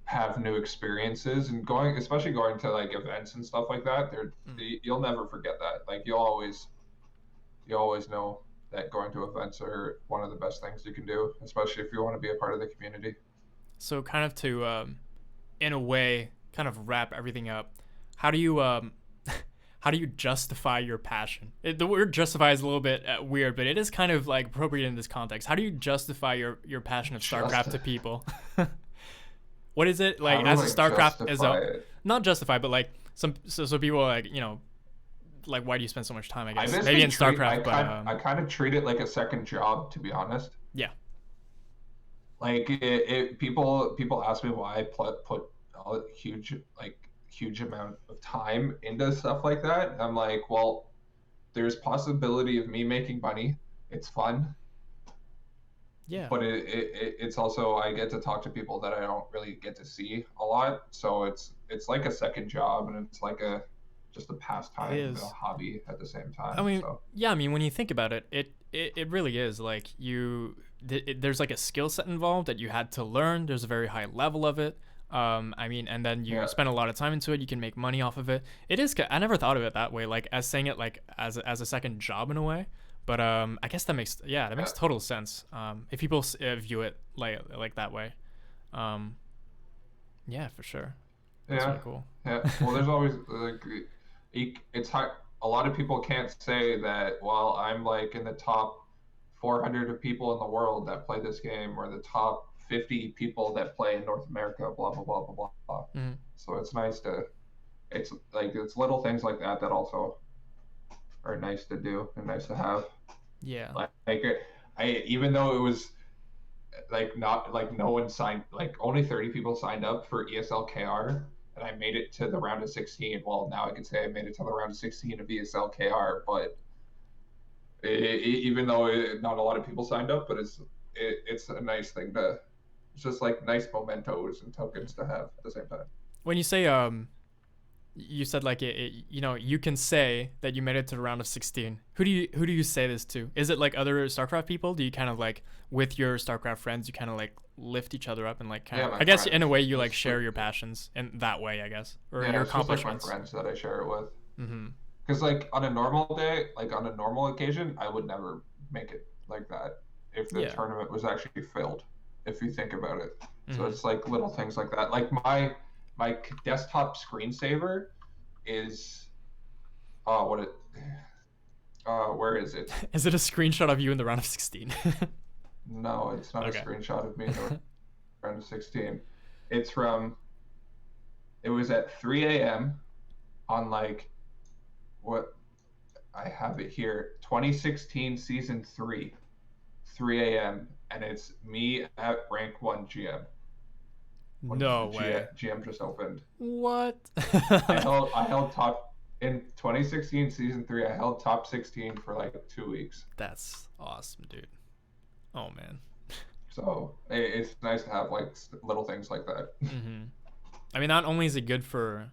have new experiences and going, especially going to like events and stuff like that. Mm. You'll never forget that. Like you always know that going to events are one of the best things you can do, especially if you want to be a part of the community. So kind of to in a way kind of wrap everything up. How do you how do you justify your passion? The word justify is a little bit weird, but it is kind of like appropriate in this context. How do you justify your passion of Just StarCraft to people? What is it how like do as a I StarCraft as a justify it? not justify, but like so people are like like why do you spend so much time? I I guess maybe basically in StarCraft, but I kind of treat it like a second job, to be honest. yeah. Like people ask me why I put a huge amount of time into stuff like that. And I'm like, well, there's possibility of me making money. It's fun, Yeah. but it's also I get to talk to people that I don't really get to see a lot. So it's like a second job, and it's like a just a It pastime and a is. hobby at the same I time. mean, So yeah, I mean, when you think about it, it really is like there's like a skill set involved that you had to learn. There's a very high level of it. I mean, and then you yeah, spend a lot of time into it. You can make money off of it. It is. I never thought of it that way, like as saying it like as a second job in a way. But I guess that yeah, makes total sense. If people view it like that way. Um, yeah, for sure. That's yeah, really cool. yeah. Well, there's always like it's hard. A lot of people can't say that. Well, I'm like in the top 400 of people in the world that play this game, or the top 50 people that play in North America. Blah blah blah blah blah. Hmm. So it's nice to. It's like it's little things like that that also are nice to do and nice to have. Yeah. Like I even though it was like not like no one signed like only 30 people signed up for ESLKR, and I made it to the round of 16. Well, now I can say I made it to the round of 16 of ESLKR, but even though not a lot of people signed up, but it's a nice thing to it's just like nice mementos and tokens to have at the same time. When you say you said like you know you can say that you made it to the round of 16. Who do you say this to? Is it like other StarCraft people? Do you kind of like with your StarCraft friends you kind of like lift each other up and like kind Yeah, of my I guess in a friends. way you like It's share your passions in that way I guess or yeah, your it's just like my accomplishments. friends that I share it with. Mm-hmm. Because like on a normal day, like on a normal occasion, I would never make it like that if the Yeah. tournament was actually filled. If you think about it, so Mm-hmm. it's like little things like that. Like my desktop screensaver is what it where is it? Is it a screenshot of you in the round of 16? No, it's not a Okay. screenshot of me in the round of 16. It's from it was at 3 a.m. on like what I have it here 2016 season 3 3 a.m. and it's me at rank 1 GM when the No way. GM just opened. What? I held top in 2016 season 3. I held top 16 for like 2 weeks. That's awesome, dude. Oh man. So it's nice to have like little things like that. Mm-hmm. I mean, not only is it good for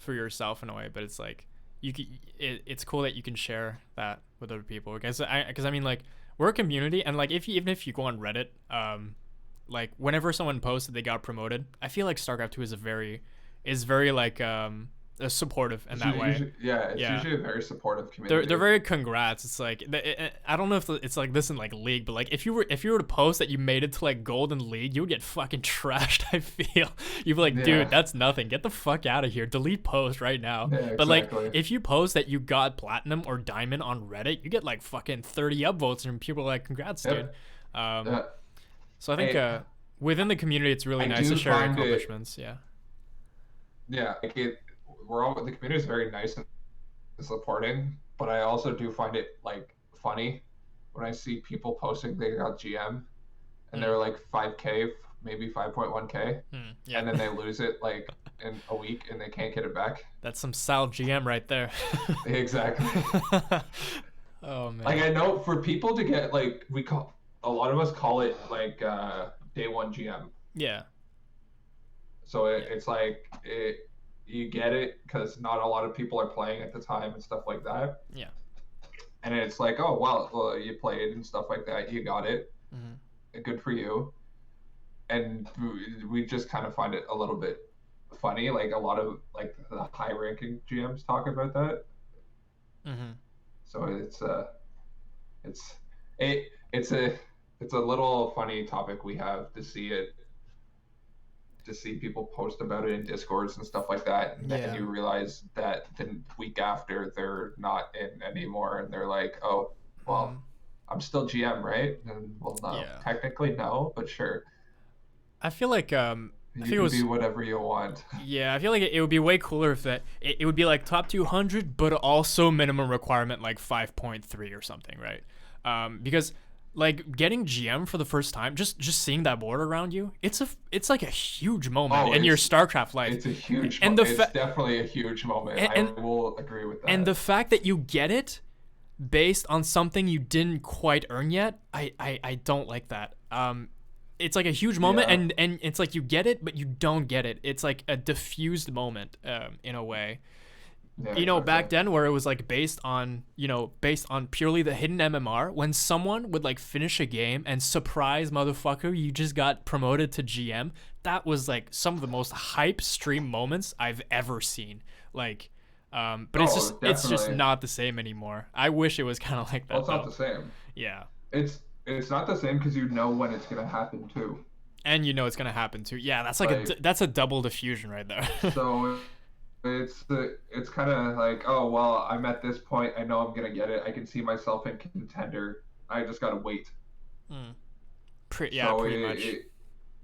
yourself in a way, but it's like it's cool that you can share that with other people because I mean like we're a community and like if you, even if you go on Reddit, like whenever someone posts that they got promoted, I feel like StarCraft 2 is very like supportive in It's that way. usually, yeah, it's Yeah, usually a very supportive they're community. very congrats. It's like I don't know if it's like this in like League, but like if you were to post that you made it to like Golden League, you would get fucking trashed. I feel you'd be like, dude, Yeah, that's nothing. Get the fuck out of here. Delete post right now. yeah, But like exactly. if you post that you got platinum or diamond on Reddit, you get like fucking 30 upvotes and people are like, congrats, dude. Yep. Um, Uh, so I think I within the community, it's really I nice to do share your find it, accomplishments. Yeah. yeah, like it. We're all the community is very nice and supporting, but I also do find it like funny when I see people posting they got GM and Mm, they're like 5K, maybe 5.1K, yeah. and then they lose it like in a week and they can't get it back. That's some Sal GM right there. Exactly. Oh Like man. I know for people to get like we call a lot of us call it like day one GM. Yeah. So Yeah. it's like you get it because not a lot of people are playing at the time and stuff like that. Yeah. And it's like, oh well, you played and stuff like that. You got it. Hmm. Good for you. And we just kind of find it a little bit funny. Like a lot of like the high ranking GMs talk about that. Hmm. So it's it's a it's a little funny topic we have to see people post about it in discords and stuff like that, and then Yeah. you realize that the week after they're not in anymore and they're like, oh Hmm. well, I'm still GM, right? And well, no, Yeah. technically no, but sure, I feel like I you think it can be was whatever you want. yeah, I feel like it would be way cooler if it would be like top 200 but also minimum requirement like 5.3 or something, right? Because like getting GM for the first time, just seeing that board around you, it's like a huge moment Oh, in your StarCraft life. it's a huge And the it's fa- definitely a huge moment. and, I and will agree with and that. the fact that you get it based on something you didn't quite earn yet, I don't like that. It's like a huge moment, Yeah, and it's like you get it, but you don't get it. It's like a diffused moment, in a way. yeah, You know, exactly. back then where it was like based on purely the hidden MMR, when someone would like finish a game and surprise motherfucker, you just got promoted to GM. That was like some of the most hype stream moments I've ever seen. Like, but Oh, it's just definitely. not the same anymore. I wish it was kind of like Well, that it's not though. the same. Yeah, It's not the same because you know when it's gonna happen too. and you know it's gonna happen too. Yeah, that's like Like that's a double diffusion right there. so, it's kind of like, oh well, I'm at this point. I know I'm gonna get it. I can see myself in contender. I just gotta wait. Mm. Yeah, So pretty much.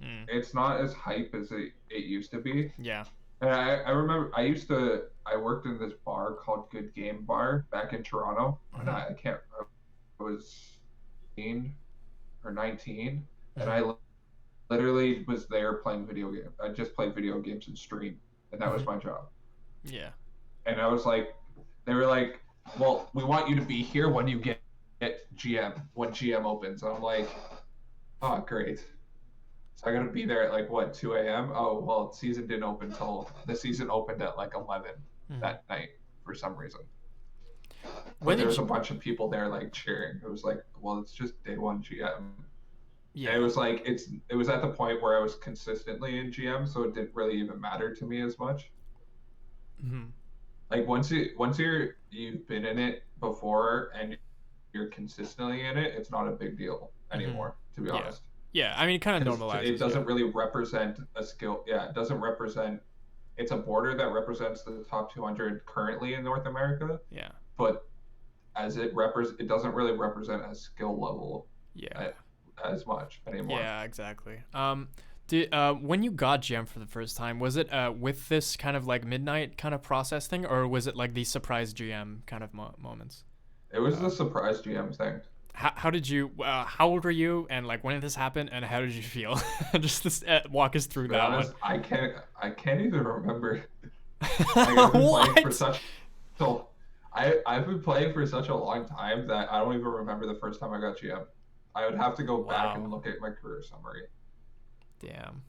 Mm. it's not as hype as it used to be. Yeah. And I remember I worked in this bar called Good Game Bar back in Toronto, and Hmm. I can't I was 18 or 19, and Hmm. I literally was there playing video games. I just played video games and stream, and that was Hmm. my job. Yeah. And I was like, they were like, well, we want you to be here when you get GM when GM opens. And I'm like, oh great. So I gotta be there at like what 2 a.m. Oh well, season didn't open till the season opened at like 11 Hmm. that night for some reason. When But there did was you? a bunch of people there like cheering. It was like, well, it's just day one GM. And it Yeah. was like it was at the point where I was consistently in GM, so it didn't really even matter to me as much. Hmm. Like once you've been in it before and you're consistently in it, it's not a big deal Hmm. anymore, to be Yeah. honest. Yeah. I mean, it kind of Because it normalizes. Yeah. doesn't really represent a skill. Yeah, it doesn't represent. It's a border that represents the top 200 currently in North America, Yeah. but it doesn't really represent a skill level Yeah. a- as much anymore. Yeah. Exactly. Did when you got GM for the first time, was it with this kind of like midnight kind of process thing, or was it like the surprise GM kind of moments? It was Uh, the surprise GM thing. how did you? How old were you? And like when did this happen? And how did you feel? Just this, walk us To through be that one. honest, I can't even remember. Like I've been playing for What? such so I've been playing for such a long time that I don't even remember the first time I got GM. I would have to go back and Wow. look at my career summary. Damn.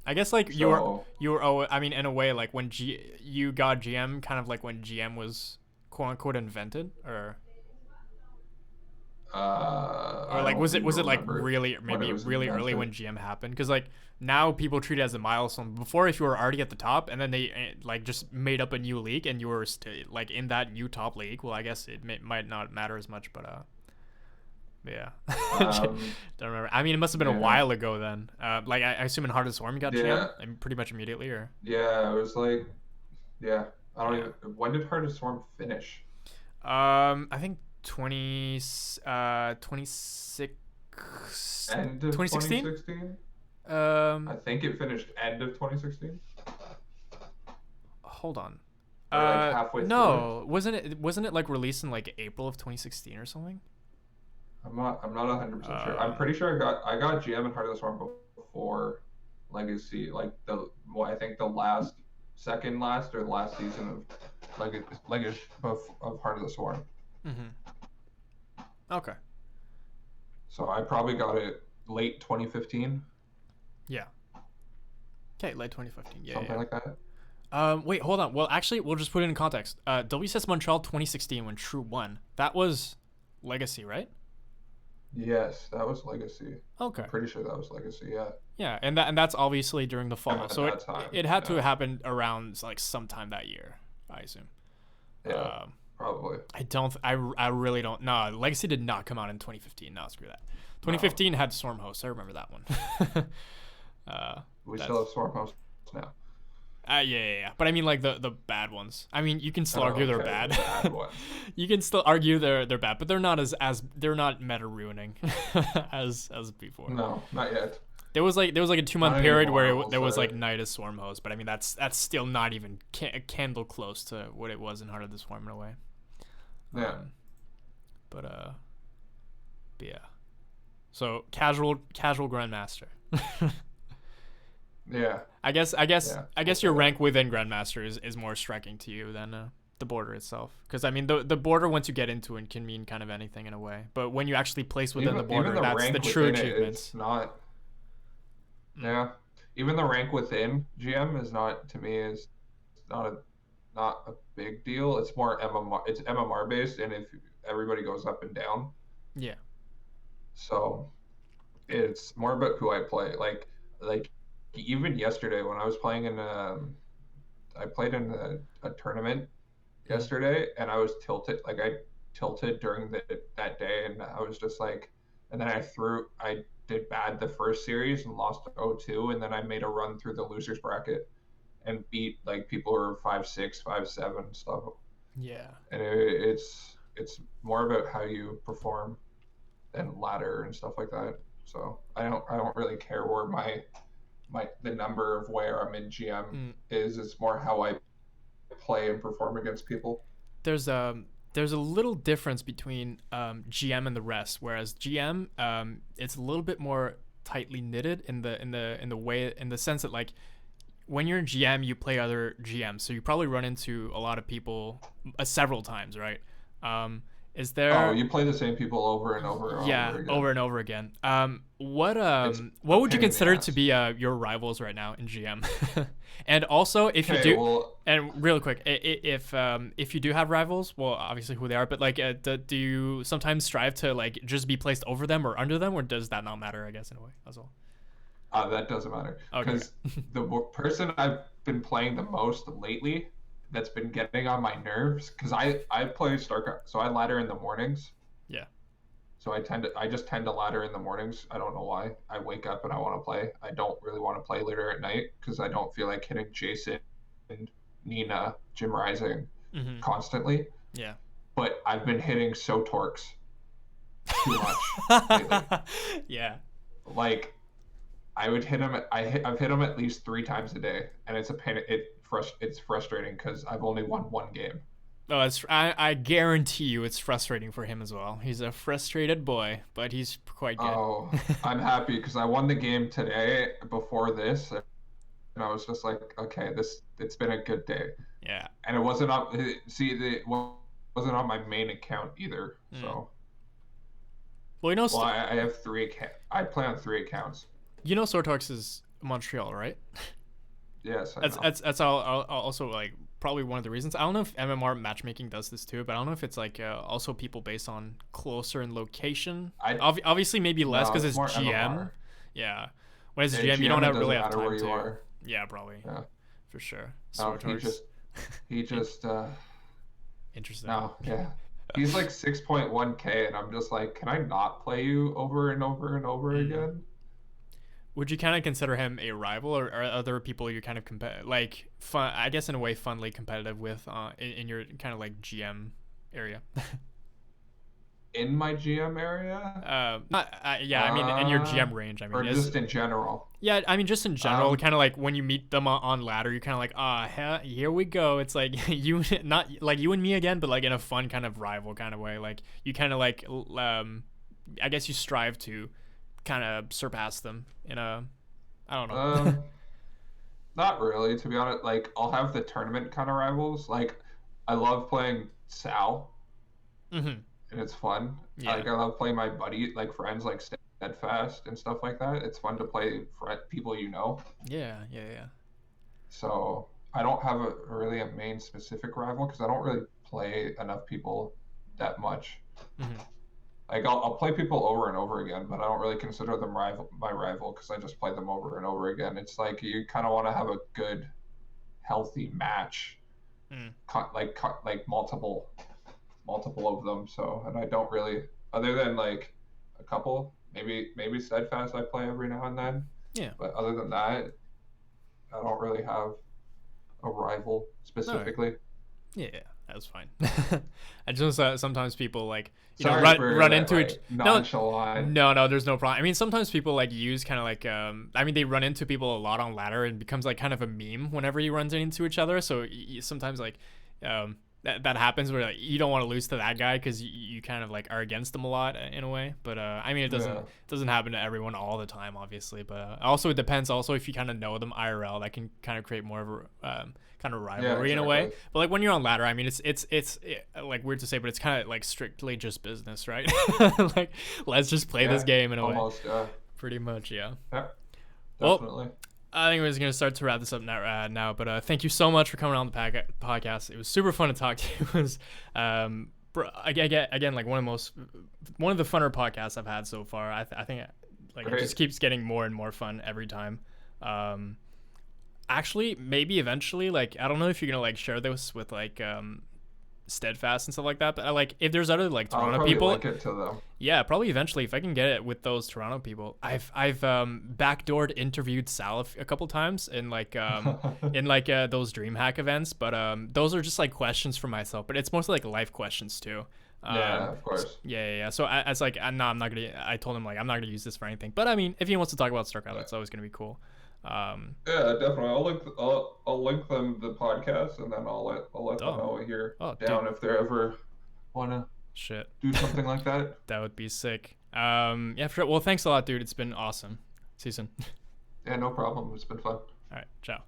I guess like So you were oh I mean in a way like when you got GM kind of like when GM was quote unquote invented or I like don't was even it like remember really when it maybe was really early invented. when GM happened? Because like now people treat it as a milestone. Before, if you were already at the top and then they like just made up a new league and you were like in that new top league, well, I guess might not matter as much, but yeah, Um, don't remember. I mean, it must have been a yeah, while ago then. Like I assume in Heart of the Swarm you got GM yeah, and pretty much immediately, or yeah. It was like, yeah. I don't yeah. even. When did Heart of Storm finish? I think 26 End of 2016. 2016. I Um, think it finished end of 2016, hold on. or like halfway through it. No, wasn't it like released in like April of 2016 or something? I'm not 100% sure. I'm Uh, pretty sure I got GM and Heart of the Swarm before Legacy, like I think the second last or the last season of Legacy of Heart of the Swarm. mm-hmm. Okay. So I probably got it late 2015, Yeah. Okay, late 2015. Yeah, something yeah. like that. Wait, hold on. Well, actually, we'll just put it in context. WCS Montreal 2016 when True won. That was Legacy, right? Yes, that was Legacy. I'm Okay. pretty sure that was Legacy. Yeah, Yeah, and that's obviously during the fall. at So that time. it had to Yeah, happen around like sometime that year, I assume. yeah, Um, probably. I really don't. No, Legacy did not come out in 2015. No, screw that. No, 2015 had Storm Host. I remember that one. we still That's have Swarm Hosts now. yeah. But I mean, like the bad ones. I mean, you can still argue they're Okay, the bad. bad ones. You can still argue they're bad, but they're not as they're not meta ruining as before. No, not yet. There was like a 2 month Not period anymore, where we'll there was say. like Nidus Swarm Host, but I mean that's still not even a candle close to what it was in Heart of the Swarm in a way. Yeah. Um, but yeah. So casual Grandmaster. Yeah. I guess I guess Yeah. I We'll guess say your that. rank within Grandmaster is more striking to you than the border itself. Because I mean the border once you get into it can mean kind of anything in a way. But when you actually place within the Even border, the that's the rank true within it, achievements. it's not. Mm. Yeah. Even the rank within GM is not, to me, is not a big deal. It's more MMR. It's MMR based, and if everybody goes up and down, Yeah. so it's more about who I play. Like even yesterday when I was playing I played in a tournament Mm. yesterday, and I was tilted. Like I tilted during that day, and I was just like, and then I did bad the first series and lost 0-2, and then I made a run through the losers bracket and beat like people who are 5-6, 5-7 stuff. Yeah. And it's more about how you perform than ladder and stuff like that. So I don't really care where my the number of where I'm in GM Mm. is. It's more how I play and perform against people. there's a there's a little difference between GM and the rest. Whereas GM, it's a little bit more tightly knitted in the way in the sense that like when you're in GM, you play other GMs, so you probably run into a lot of people several times, right? Um, is Oh, there you play the same people over and over and yeah, over again. over and over again. It's a What would you pain in the consider to ass. be your rivals right now in GM? And also, if you Okay, do, well, and real quick, if you do have rivals, well, obviously who they are, but like, do you sometimes strive to like just be placed over them or under them, or does that not matter? I guess in a way as well. that doesn't matter Okay. because the person I've been playing the most lately that's been getting on my nerves because I play StarCraft, so I ladder in the mornings. Yeah. So I just tend to ladder in the mornings. I don't know why. I wake up and I want to play. I don't really want to play later at night because I don't feel like hitting Jason, Nina, Jim Rising Mm-hmm. constantly. Yeah. But I've been hitting so torques too much lately. Yeah. Like I would hit him. I've hit him at least 3 times a day, and it's a pain. It's frustrating because I've only won one game. Oh, I guarantee you it's frustrating for him as well. He's a frustrated boy, but he's quite good. Oh, I'm happy because I won the game today before this, and I was just like, okay, it's been a good day, Yeah. and it wasn't on. See, it wasn't on my main account either. Mm. So, Well, well, I have I have 3 account. I play on 3 accounts. Sortox is Montreal, right? Yes, I That's know. that's that's also like probably one of the reasons. I don't know if MMR matchmaking does this too, but I don't know if it's like also people based on closer in location. I Obviously, maybe less No, because it's it's more GM. MMR. Yeah, when it's At GM, you don't GM, it really doesn't have matter time where you to. are. Yeah, probably Yeah. for sure. No, Sortors. he just Interesting. no, yeah. He's like 6.1K, and I'm just like, can I not play you over and over and over Mm. again? Would you kind of consider him a rival, or are there people you're kind of like fun? I guess in a way, funly competitive with in your kind of like GM area. In my GM area? Not yeah. I mean, in your Uh, GM range. I mean, or is just in general? yeah. I mean, just in general, Um, kind of like when you meet them on ladder, you're kind of like, here we go. It's like you, not like you and me again, but like in a fun kind of rival kind of way. Like you kind of like, I guess you strive to kind of surpass them in a, I don't know. um, Not really, to be honest. Like, I'll have the tournament kind of rivals. Like, I love playing Sal, hmm and it's fun. Yeah. I love playing my buddy, like friends, like Steadfast and stuff like that. It's fun to play people you know. Yeah. Yeah. Yeah. So I don't have really a main specific rival because I don't really play enough people that much. hmm Like I'll play people over and over again, but I don't really consider them my rival because I just play them over and over again. It's like you kind of want to have a good, healthy match, Mm. like multiple of them. So and I don't really, other than like a couple, maybe Steadfast I play every now and then, Yeah. but other than that, I don't really have a rival All right. specifically. Yeah, yeah, that's fine. I just sometimes people like Sorry for run that into it. like No, nonchalant. no, there's no problem. I mean, sometimes people like use kind of like I mean, they run into people a lot on ladder and becomes like kind of a meme whenever you run into each other. So sometimes like that happens where like, you don't want to lose to that guy because you kind of like are against them a lot in a way. But I mean, Yeah, it doesn't happen to everyone all the time, obviously. But also it depends. Also, if you kind of know them IRL, that can kind of create more of a kind of yeah, rivalry in a way. exactly. But like when you're on ladder, I mean, it's like weird to say, but it's kind of like strictly just business, right? Like let's just play this Yeah, game in a way. almost. Pretty much, yeah. Yeah, Well, definitely. I think we're just gonna start to wrap this up now. But thank you so much for coming on the podcast. It was super fun to talk to you. It was again like one of the funner podcasts I've had so far. I think like it Great. just keeps getting more and more fun every time. Um, Actually, maybe eventually, like I don't know if you're gonna like share this with like Steadfast and stuff like that, but like if there's other like I'll Toronto probably people, link it to them. yeah, probably eventually if I can get it with those Toronto people. I've backdoored interviewed Sal a couple times in like those DreamHack events, but those are just like questions for myself, but it's mostly like life questions too. Yeah, of course. Yeah. So it's like no, I'm not gonna. I told him like I'm not gonna use this for anything, but I mean if he wants to talk about StarCraft, that's always gonna be cool. Yeah, definitely. I'll link them the podcast, and then I'll let them Oh, know here oh, dude, down if they ever wanna shit. do something like that. That would be sick. Yeah, for sure. Well, thanks a lot, dude. It's been awesome. See you soon. Yeah, no problem. It's been fun. All right, ciao.